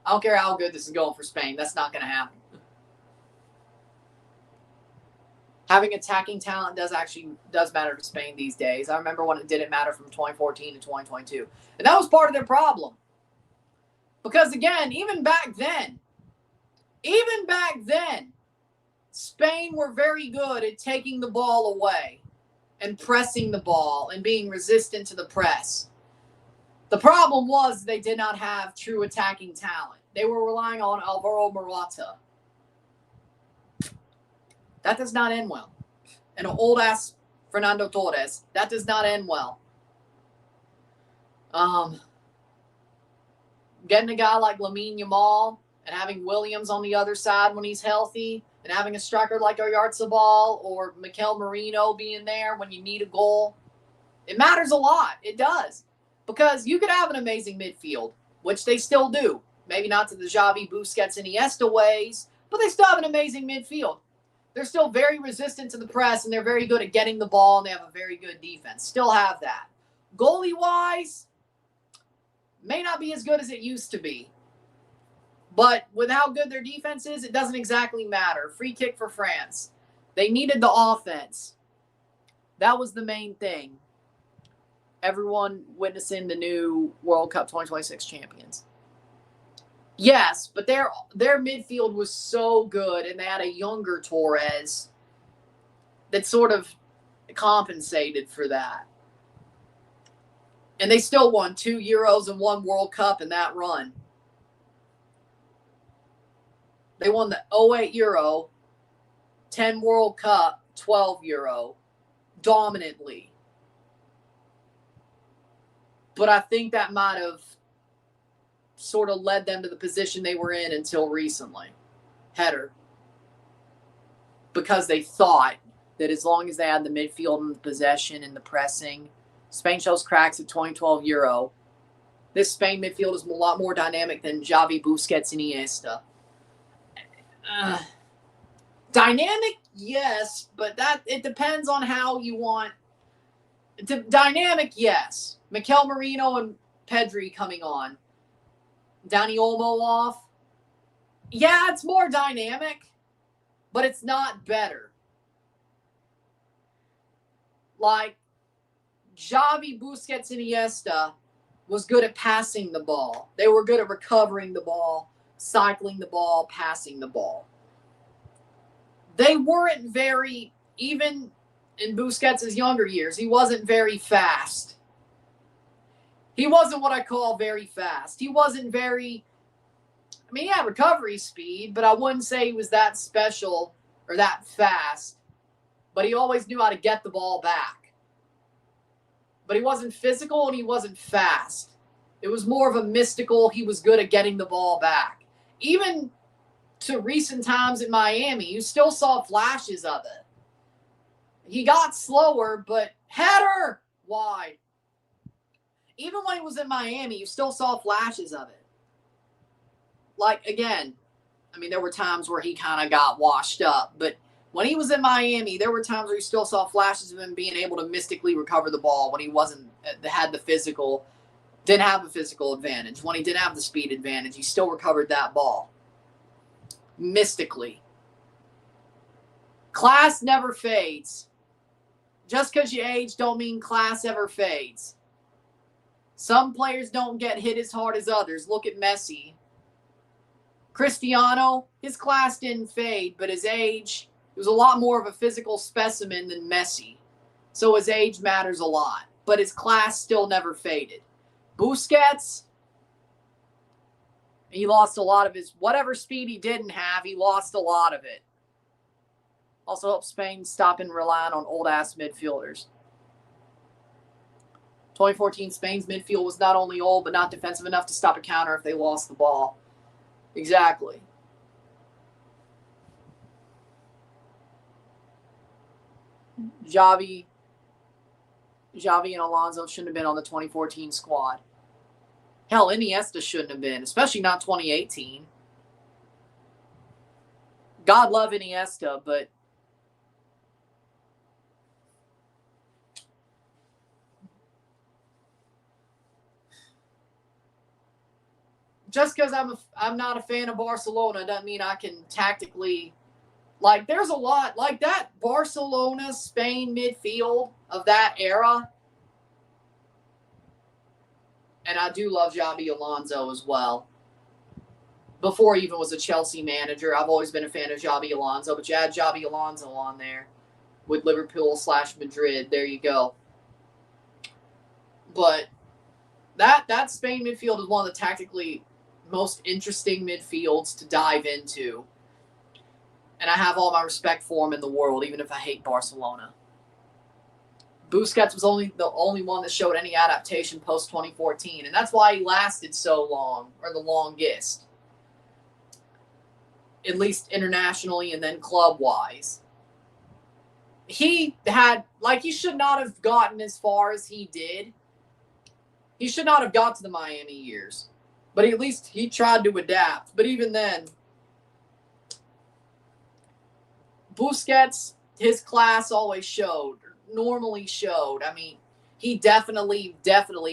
I don't care how good this is going for Spain. That's not going to happen. Having attacking talent does matter to Spain these days. I remember when it didn't matter from 2014 to 2022. And that was part of their problem. Because, again, even back then, Spain were very good at taking the ball away and pressing the ball and being resistant to the press. The problem was they did not have true attacking talent. They were relying on Alvaro Morata. That does not end well. And an old-ass Fernando Torres, that does not end well. Getting a guy like Lamine Yamal and having Williams on the other side when he's healthy and having a striker like Oyarzabal or Mikel Merino being there when you need a goal, it matters a lot. It does. Because you could have an amazing midfield, which they still do. Maybe not to the Xavi, Busquets, and Iniesta ways, but they still have an amazing midfield. They're still very resistant to the press, and they're very good at getting the ball, and they have a very good defense. Still have that. Goalie-wise, may not be as good as it used to be. But with how good their defense is, it doesn't exactly matter. Free kick for France. They needed the offense. That was the main thing. Everyone witnessing the new World Cup 2026 champions. Yes, but their midfield was so good, and they had a younger Torres that sort of compensated for that. And they still won 2 Euros and 1 World Cup in that run. They won the 08 Euro, 10 World Cup, 12 Euro, dominantly. But I think that might have sort of led them to the position they were in until recently. Header. Because they thought that as long as they had the midfield and the possession and the pressing, Spain shows cracks at 2012 Euro. This Spain midfield is a lot more dynamic than Xavi, Busquets, and Iniesta. Dynamic, yes, but that it depends on how you want. Dynamic, yes. Mikel Merino and Pedri coming on. Dani Olmo off. Yeah, it's more dynamic, but it's not better. Like, Xavi, Busquets, and Iniesta was good at passing the ball. They were good at recovering the ball, cycling the ball, passing the ball. They weren't very, even in Busquets' younger years, he wasn't very fast. He wasn't what I call very fast. He wasn't very, I mean, he had recovery speed, but I wouldn't say he was that special or that fast. But he always knew how to get the ball back. But he wasn't physical and he wasn't fast. It was more of a mystical, he was good at getting the ball back. Even to recent times in Miami, you still saw flashes of it. He got slower, but header wide. Even when he was in Miami, you still saw flashes of it. Like, again, I mean, there were times where he kind of got washed up, but when he was in Miami, there were times where you still saw flashes of him being able to mystically recover the ball when he didn't have a physical advantage. When he didn't have the speed advantage, he still recovered that ball. Mystically. Class never fades. Just because you age don't mean class ever fades. Some players don't get hit as hard as others. Look at Messi. Cristiano, his class didn't fade, but his age, he was a lot more of a physical specimen than Messi. So his age matters a lot, but his class still never faded. Busquets, he lost a lot of his, whatever speed he didn't have, he lost a lot of it. Also helped Spain stop and relying on old-ass midfielders. 2014, Spain's midfield was not only old, but not defensive enough to stop a counter if they lost the ball. Exactly. Xavi and Alonso shouldn't have been on the 2014 squad. Hell, Iniesta shouldn't have been, especially not 2018. God love Iniesta, but just because I'm not a fan of Barcelona doesn't mean I can tactically, like, there's a lot like that Barcelona Spain midfield of that era. And I do love Xabi Alonso as well. Before he even was a Chelsea manager, I've always been a fan of Xabi Alonso, but you add Xabi Alonso on there with Liverpool/Madrid, there you go. But that Spain midfield is one of the tactically most interesting midfields to dive into. And I have all my respect for him in the world, even if I hate Barcelona. Busquets was the only one that showed any adaptation post-2014, and that's why he lasted so long, or the longest. At least internationally and then club-wise. He should not have gotten as far as he did. He should not have got to the Miami years. But at least he tried to adapt. But even then, Busquets, his class normally showed. I mean, he definitely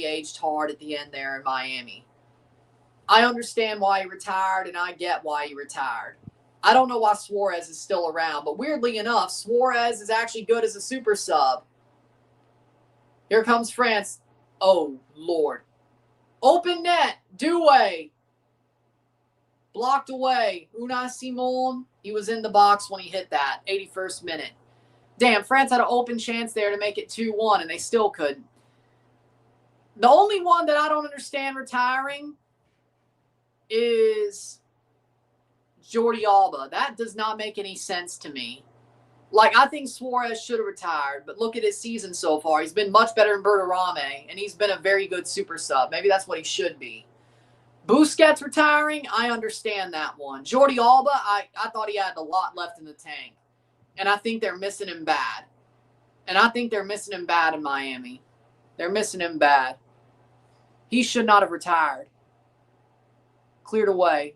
aged hard at the end there in Miami. I understand why he retired, and I get why he retired. I don't know why Suarez is still around, but weirdly enough, Suarez is actually good as a super sub. Here comes France. Oh, Lord. Open net. Doué. Blocked away. Unai Simon. He was in the box when he hit that. 81st minute. Damn, France had an open chance there to make it 2-1, and they still couldn't. The only one that I don't understand retiring is Jordi Alba. That does not make any sense to me. Like, I think Suarez should have retired, but look at his season so far. He's been much better than Berterame, and he's been a very good super sub. Maybe that's what he should be. Busquets retiring, I understand that one. Jordi Alba, I thought he had a lot left in the tank. And I think they're missing him bad. And I think they're missing him bad in Miami. They're missing him bad. He should not have retired. Cleared away.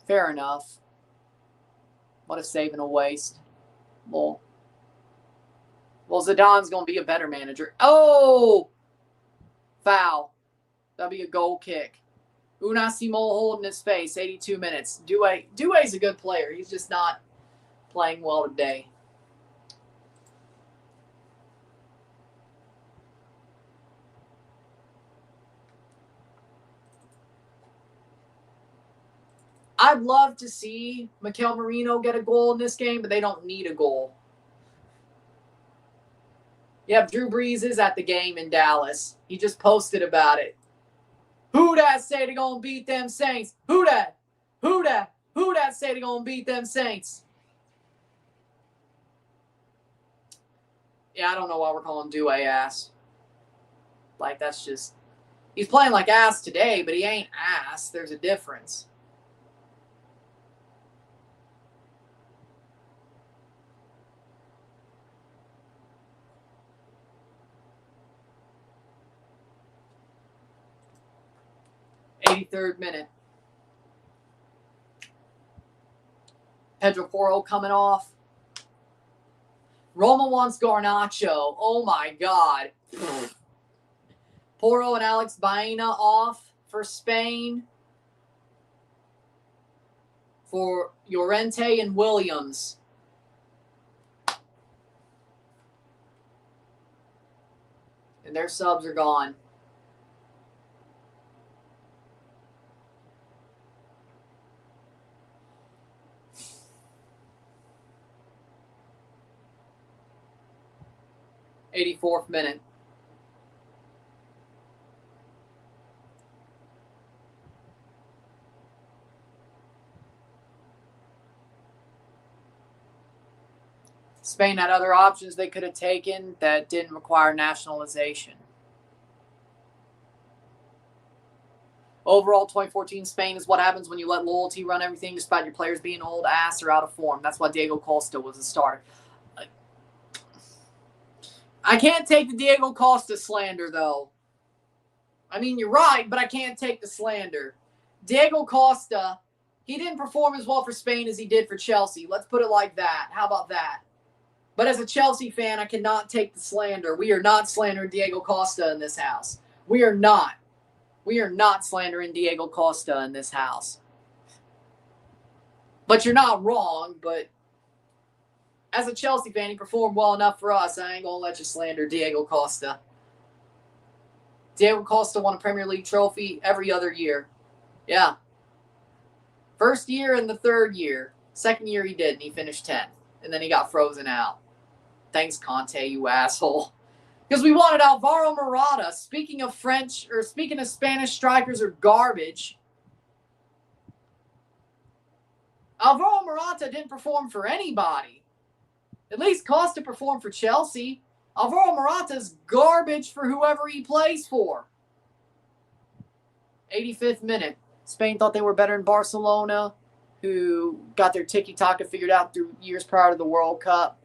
Fair enough. What a save and a waste. Well, Zidane's going to be a better manager. Oh! Foul. That'll be a goal kick. Unai Simon holding his face, 82 minutes. Doué's a good player. He's just not playing well today. I'd love to see Mikel Merino get a goal in this game, but they don't need a goal. Yep, Drew Brees is at the game in Dallas. He just posted about it. Who that say they gonna beat them Saints? Who that? Who that? Who that say they gonna beat them Saints? Yeah, I don't know why we're calling Doué ass. Like, that's just, he's playing like ass today, but he ain't ass. There's a difference. Third minute. Pedro Porro coming off. Roma wants Garnacho. Oh my God. Porro and Alex Baena off for Spain. For Llorente and Williams. And their subs are gone. '84th minute. Spain had other options they could have taken that didn't require nationalization. Overall, 2014 Spain is what happens when you let loyalty run everything despite your players being old ass or out of form. That's why Diego Costa was a starter. I can't take the Diego Costa slander, though. I mean, you're right, but I can't take the slander. Diego Costa, he didn't perform as well for Spain as he did for Chelsea. Let's put it like that. How about that? But as a Chelsea fan, I cannot take the slander. We are not slandering Diego Costa in this house. We are not. We are not slandering Diego Costa in this house. But you're not wrong, but as a Chelsea fan, he performed well enough for us. I ain't going to let you slander Diego Costa. Diego Costa won a Premier League trophy every other year. Yeah. First year and the third year. Second year he didn't. He finished 10th. And then he got frozen out. Thanks, Conte, you asshole. Because we wanted Alvaro Morata. Speaking of Spanish strikers are garbage. Alvaro Morata didn't perform for anybody. At least Costa performed for Chelsea. Alvaro Morata's garbage for whoever he plays for. 85th minute. Spain thought they were better than Barcelona, who got their tiki-taka figured out through years prior to the World Cup.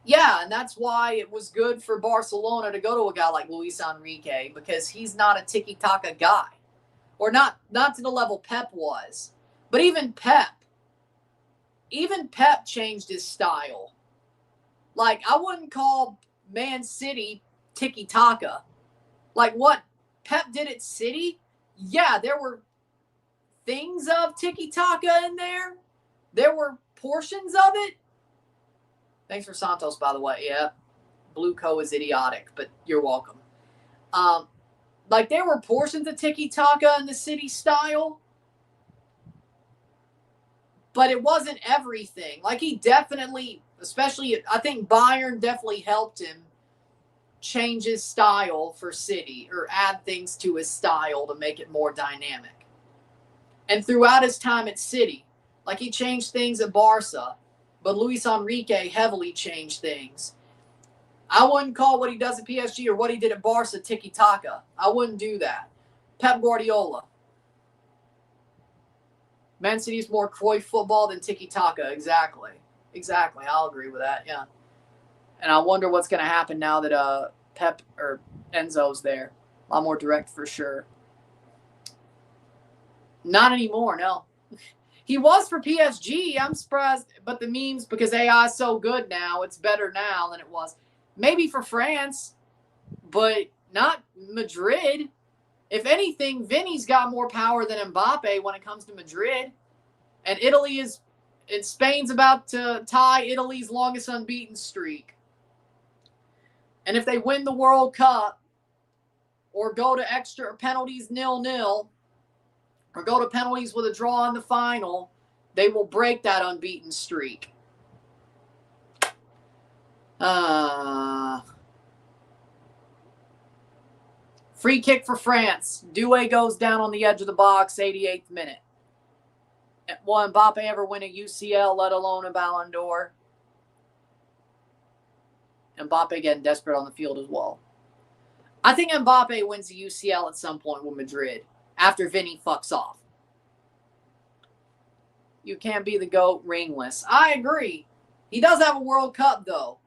Yeah, and that's why it was good for Barcelona to go to a guy like Luis Enrique, because he's not a tiki-taka guy. Or not to the level Pep was. But even Pep changed his style. Like, I wouldn't call Man City tiki-taka. Like, what Pep did at City, yeah, there were things of tiki-taka in there. There were portions of it. Thanks for Santos, by the way. Yeah, Blue Co is idiotic, but you're welcome. Like, there were portions of tiki-taka in the City style, but it wasn't everything. Like, he definitely, especially, I think Bayern definitely helped him change his style for City or add things to his style to make it more dynamic. And throughout his time at City, like, he changed things at Barca, but Luis Enrique heavily changed things. I wouldn't call what he does at PSG or what he did at Barca tiki-taka. I wouldn't do that. Pep Guardiola. Man City's more Cruyff football than tiki-taka. Exactly. I'll agree with that, yeah. And I wonder what's going to happen now that Pep or Enzo's there. A lot more direct for sure. Not anymore, no. He was for PSG. I'm surprised. But the memes, because AI is so good now, it's better now than it was. Maybe for France, but not Madrid. If anything, Vinny's got more power than Mbappe when it comes to Madrid. And Spain's about to tie Italy's longest unbeaten streak. And if they win the World Cup or go to extra penalties 0-0 or go to penalties with a draw in the final, they will break that unbeaten streak. Free kick for France. Doué goes down on the edge of the box, 88th minute. Will Mbappe ever win a UCL, let alone a Ballon d'Or? Mbappe getting desperate on the field as well. I think Mbappe wins the UCL at some point with Madrid after Vinny fucks off. You can't be the GOAT ringless. I agree. He does have a World Cup, though.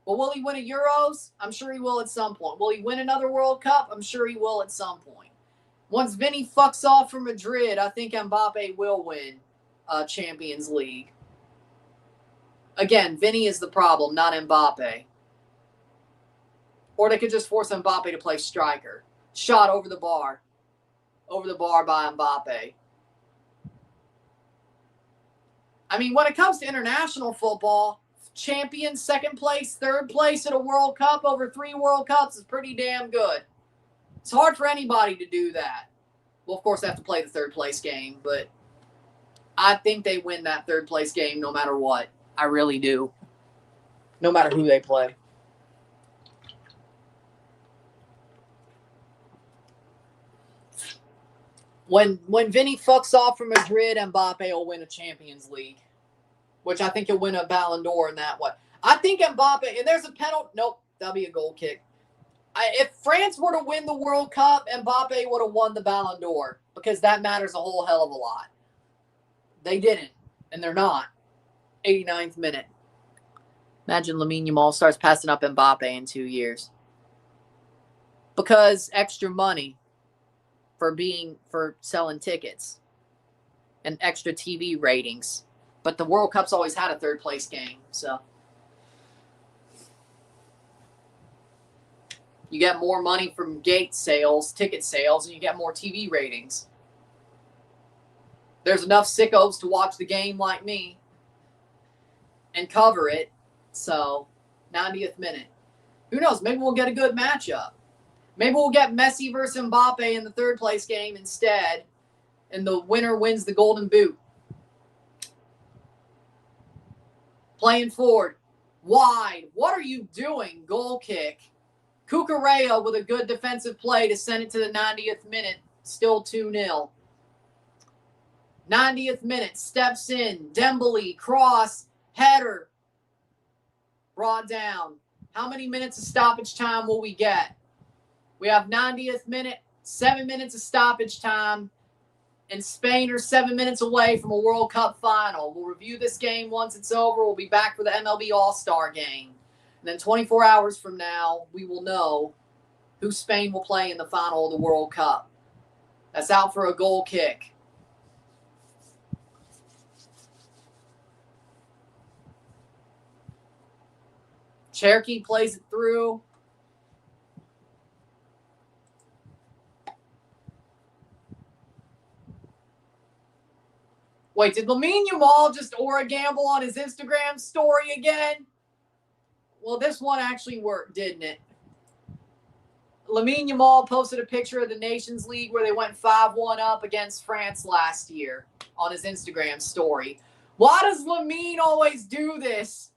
But will he win a Euros? I'm sure he will at some point. Will he win another World Cup? I'm sure he will at some point. Once Vinny fucks off from Madrid, I think Mbappe will win Champions League. Again, Vinny is the problem, not Mbappe. Or they could just force Mbappe to play striker. Shot over the bar. Over the bar by Mbappe. I mean, when it comes to international football, champion, second place, third place at a World Cup over 3 World Cups is pretty damn good. It's hard for anybody to do that. Well, of course, they have to play the third place game, but I think they win that third place game no matter what. I really do. No matter who they play. When Vinny fucks off from Madrid, Mbappe will win a Champions League, which I think he'll win a Ballon d'Or in that one. I think Mbappe, and there's a penalty. Nope, that'll be a goal kick. If France were to win the World Cup, Mbappe would have won the Ballon d'Or because that matters a whole hell of a lot. They didn't, and they're not. 89th minute. Imagine Lamine Yamal starts passing up Mbappe in 2 years. Because extra money for selling tickets and extra TV ratings. But the World Cup's always had a third place game, so you get more money from gate sales, ticket sales, and you get more TV ratings. There's enough sickos to watch the game like me and cover it. So, 90th minute. Who knows? Maybe we'll get a good matchup. Maybe we'll get Messi versus Mbappe in the third place game instead, and the winner wins the Golden Boot. Playing forward. Wide. What are you doing? Goal kick. Cucurella with a good defensive play to send it to the 90th minute. Still 2-0. 90th minute. Steps in. Dembele. Cross. Header. Brought down. How many minutes of stoppage time will we get? We have 90th minute, 7 minutes of stoppage time, and Spain are 7 minutes away from a World Cup final. We'll review this game once it's over. We'll be back for the MLB All-Star game. And then 24 hours from now, we will know who Spain will play in the final of the World Cup. That's out for a goal kick. Cherokee plays it through. Wait, did Lamine Yamal just aura gamble on his Instagram story again? Well, this one actually worked, didn't it? Lamine Yamal posted a picture of the Nations League where they went 5-1 up against France last year on his Instagram story. Why does Lamine always do this?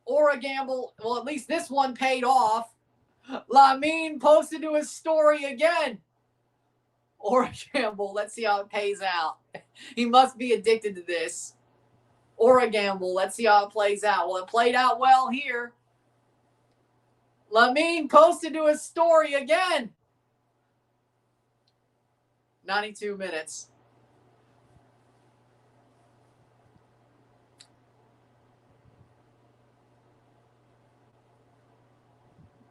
Aura gamble. Well, at least this one paid off. Lamine posted to his story again. Aura gamble. Let's see how it pays out. He must be addicted to this. Aura gamble. Let's see how it plays out. Well, it played out well here. Lamine posted to his story again. 92 minutes.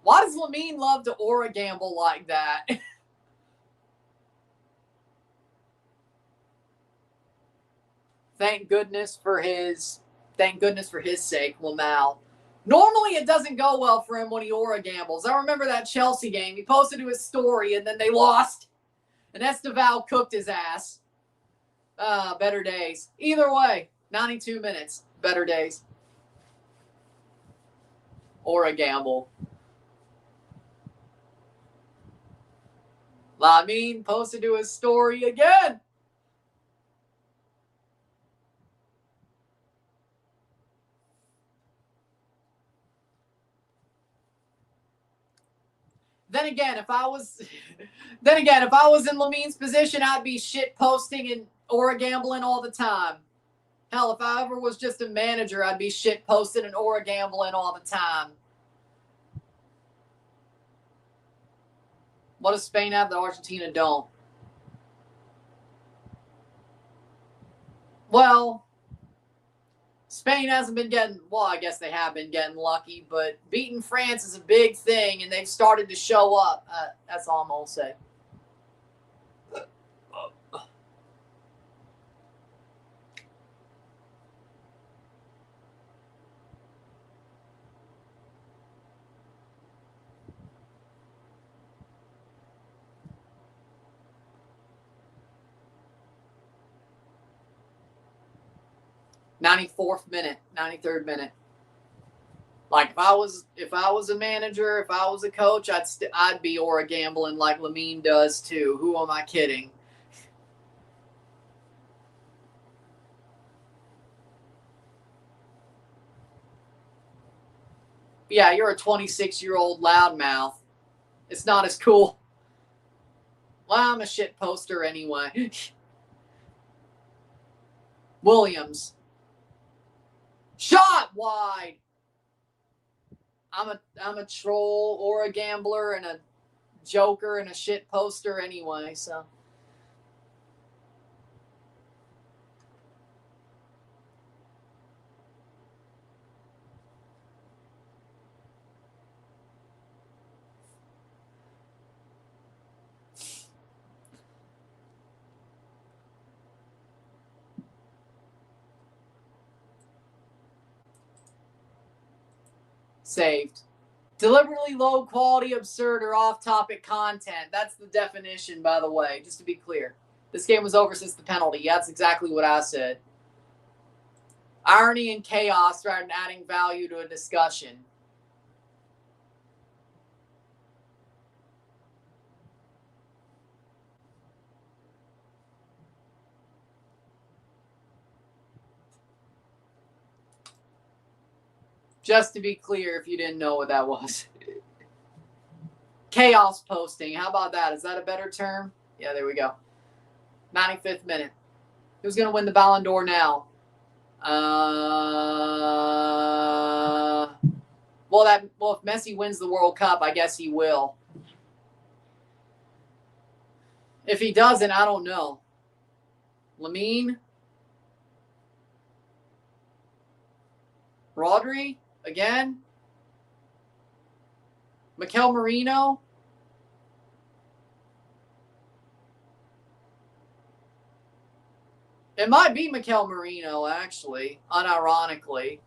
Why does Lamine love to aura gamble like that? Thank goodness for his sake, Lamal. Normally it doesn't go well for him when he aura gambles. I remember that Chelsea game. He posted to his story and then they lost. And Esteval cooked his ass. Better days. Either way, 92 minutes. Better days. Aura gamble. Lamine posted to his story again. Then again, if I was in Lamine's position, I'd be shit posting and aura gambling all the time. Hell, if I ever was just a manager, I'd be shit posting and aura gambling all the time. What does Spain have that Argentina don't? Well, Spain hasn't been getting, well, I guess they have been getting lucky, but beating France is a big thing, and they've started to show up. That's all I'm going to say. '94th minute, 93rd minute. Like if I was a manager, if I was a coach, I'd be aura gambling like Lamine does too. Who am I kidding? Yeah, you're a 26-year-old loudmouth. It's not as cool. Well, I'm a shit poster anyway. Williams. Shot wide. I'm a troll or a gambler and a joker and a shit poster anyway, so. Saved. Deliberately low quality, absurd, or off topic content. That's the definition, by the way, just to be clear. This game was over since the penalty. That's exactly what I said. Irony and chaos rather than adding value to a discussion. Just to be clear, if you didn't know what that was. Chaos posting. How about that? Is that a better term? Yeah, there we go. 95th minute. Who's going to win the Ballon d'Or now? Well, if Messi wins the World Cup, I guess he will. If he doesn't, I don't know. Lamine? Rodri? Again? Mikel Merino? It might be Mikel Merino, actually, unironically.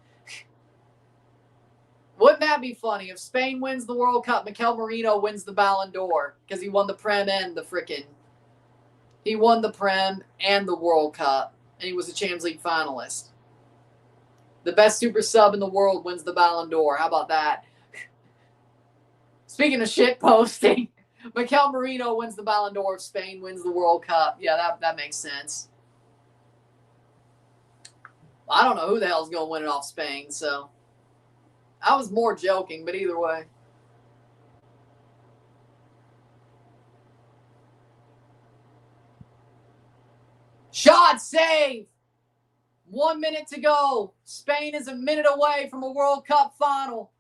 Wouldn't that be funny? If Spain wins the World Cup, Mikel Merino wins the Ballon d'Or because he won the Prem and the frickin'. He won the Prem and the World Cup, and he was a Champions League finalist. The best super sub in the world wins the Ballon d'Or. How about that? Speaking of shit posting, Mikel Merino wins the Ballon d'Or if Spain wins the World Cup. Yeah, that makes sense. I don't know who the hell's going to win it off Spain, so I was more joking, but either way. Shot save! 1 minute to go. Spain is a minute away from a World Cup final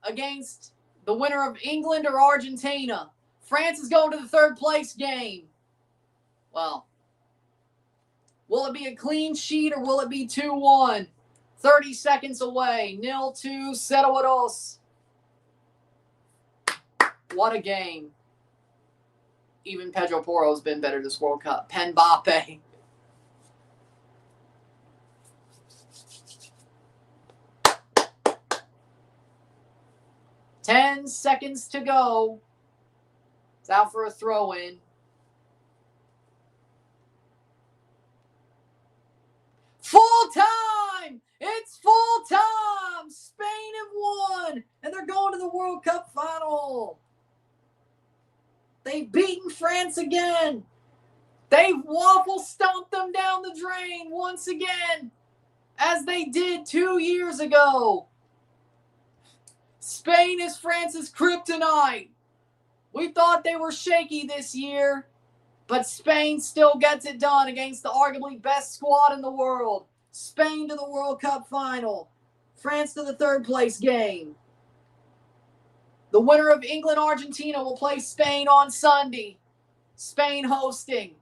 against the winner of England or Argentina. France is going to the third place game. Well, will it be a clean sheet or will it be 2-1? 30 seconds away. 0-2, 0-2. What a game. Even Pedro Porro's been better this World Cup. Mbappe. Ten seconds to go. It's out for a throw-in. Full time! It's full time! Spain have won, and they're going to the World Cup final. They've beaten France again. They've waffle stomped them down the drain once again, as they did 2 years ago. Spain is France's kryptonite. We thought they were shaky this year, but Spain still gets it done against the arguably best squad in the world. Spain to the World Cup final. France to the third place game. The winner of England-Argentina will play Spain on Sunday. Spain hosting.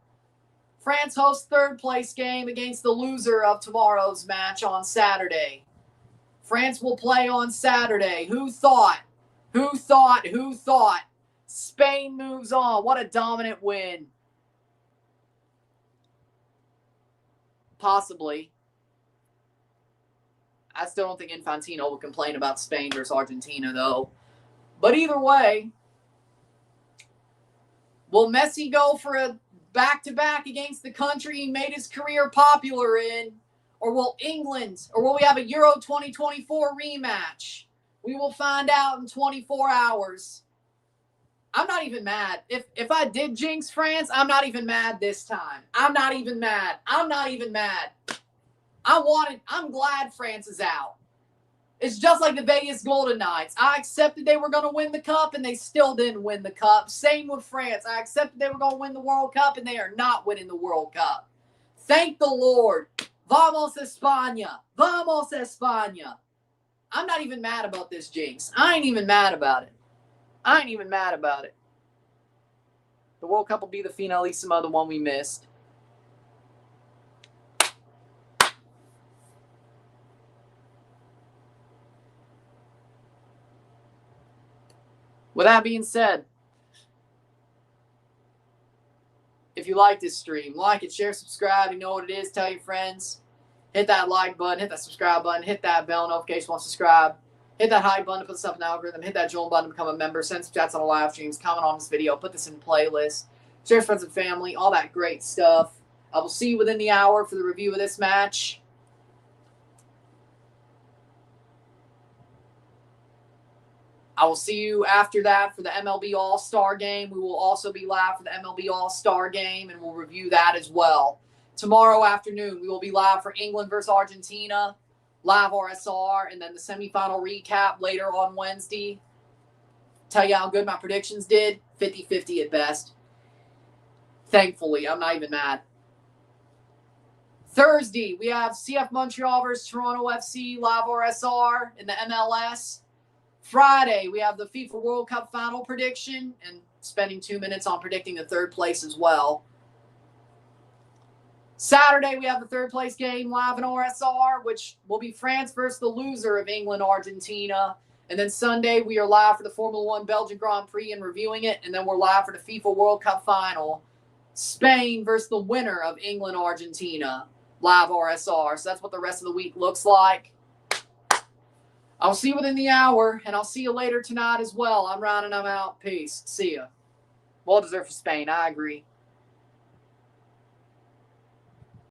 France hosts third place game against the loser of tomorrow's match on Saturday. France will play on Saturday. Who thought? Who thought? Who thought? Spain moves on. What a dominant win. Possibly. I still don't think Infantino will complain about Spain versus Argentina, though. But either way, will Messi go for a back-to-back against the country he made his career popular in? Or will England, or will we have a Euro 2024 rematch? We will find out in 24 hours. I'm not even mad. If I did jinx France, I'm not even mad this time. I'm not even mad. I'm not even mad. I'm glad France is out. It's just like the Vegas Golden Knights. I accepted they were going to win the cup, and they still didn't win the cup. Same with France. I accepted they were going to win the World Cup, and they are not winning the World Cup. Thank the Lord. Vamos España. Vamos España. I'm not even mad about this jinx. I ain't even mad about it. I ain't even mad about it. The World Cup will be the finalissima, the one we missed. With that being said, if you like this stream, like it, share, subscribe. You know what it is. Tell your friends. Hit that like button. Hit that subscribe button. Hit that bell notification once subscribe. Hit that hype button to put stuff in the algorithm. Hit that join button to become a member. Send some chats on the live streams. Comment on this video. Put this in playlist. Share with friends and family. All that great stuff. I will see you within the hour for the review of this match. I will see you after that for the MLB All-Star Game. We will also be live for the MLB All-Star Game, and we'll review that as well. Tomorrow afternoon, we will be live for England versus Argentina, live RSR, and then the semifinal recap later on Wednesday. Tell you how good my predictions did. 50-50 at best. Thankfully, I'm not even mad. Thursday, we have CF Montreal versus Toronto FC, live RSR in the MLS. Friday, we have the FIFA World Cup final prediction and spending 2 minutes on predicting the third place as well. Saturday, we have the third place game live in RSR, which will be France versus the loser of England-Argentina. And then Sunday, we are live for the Formula One Belgian Grand Prix and reviewing it. And then we're live for the FIFA World Cup final, Spain versus the winner of England-Argentina, live RSR. So that's what the rest of the week looks like. I'll see you within the hour, and I'll see you later tonight as well. I'm Ryan, and I'm out. Peace. See ya. Well deserved for Spain. I agree.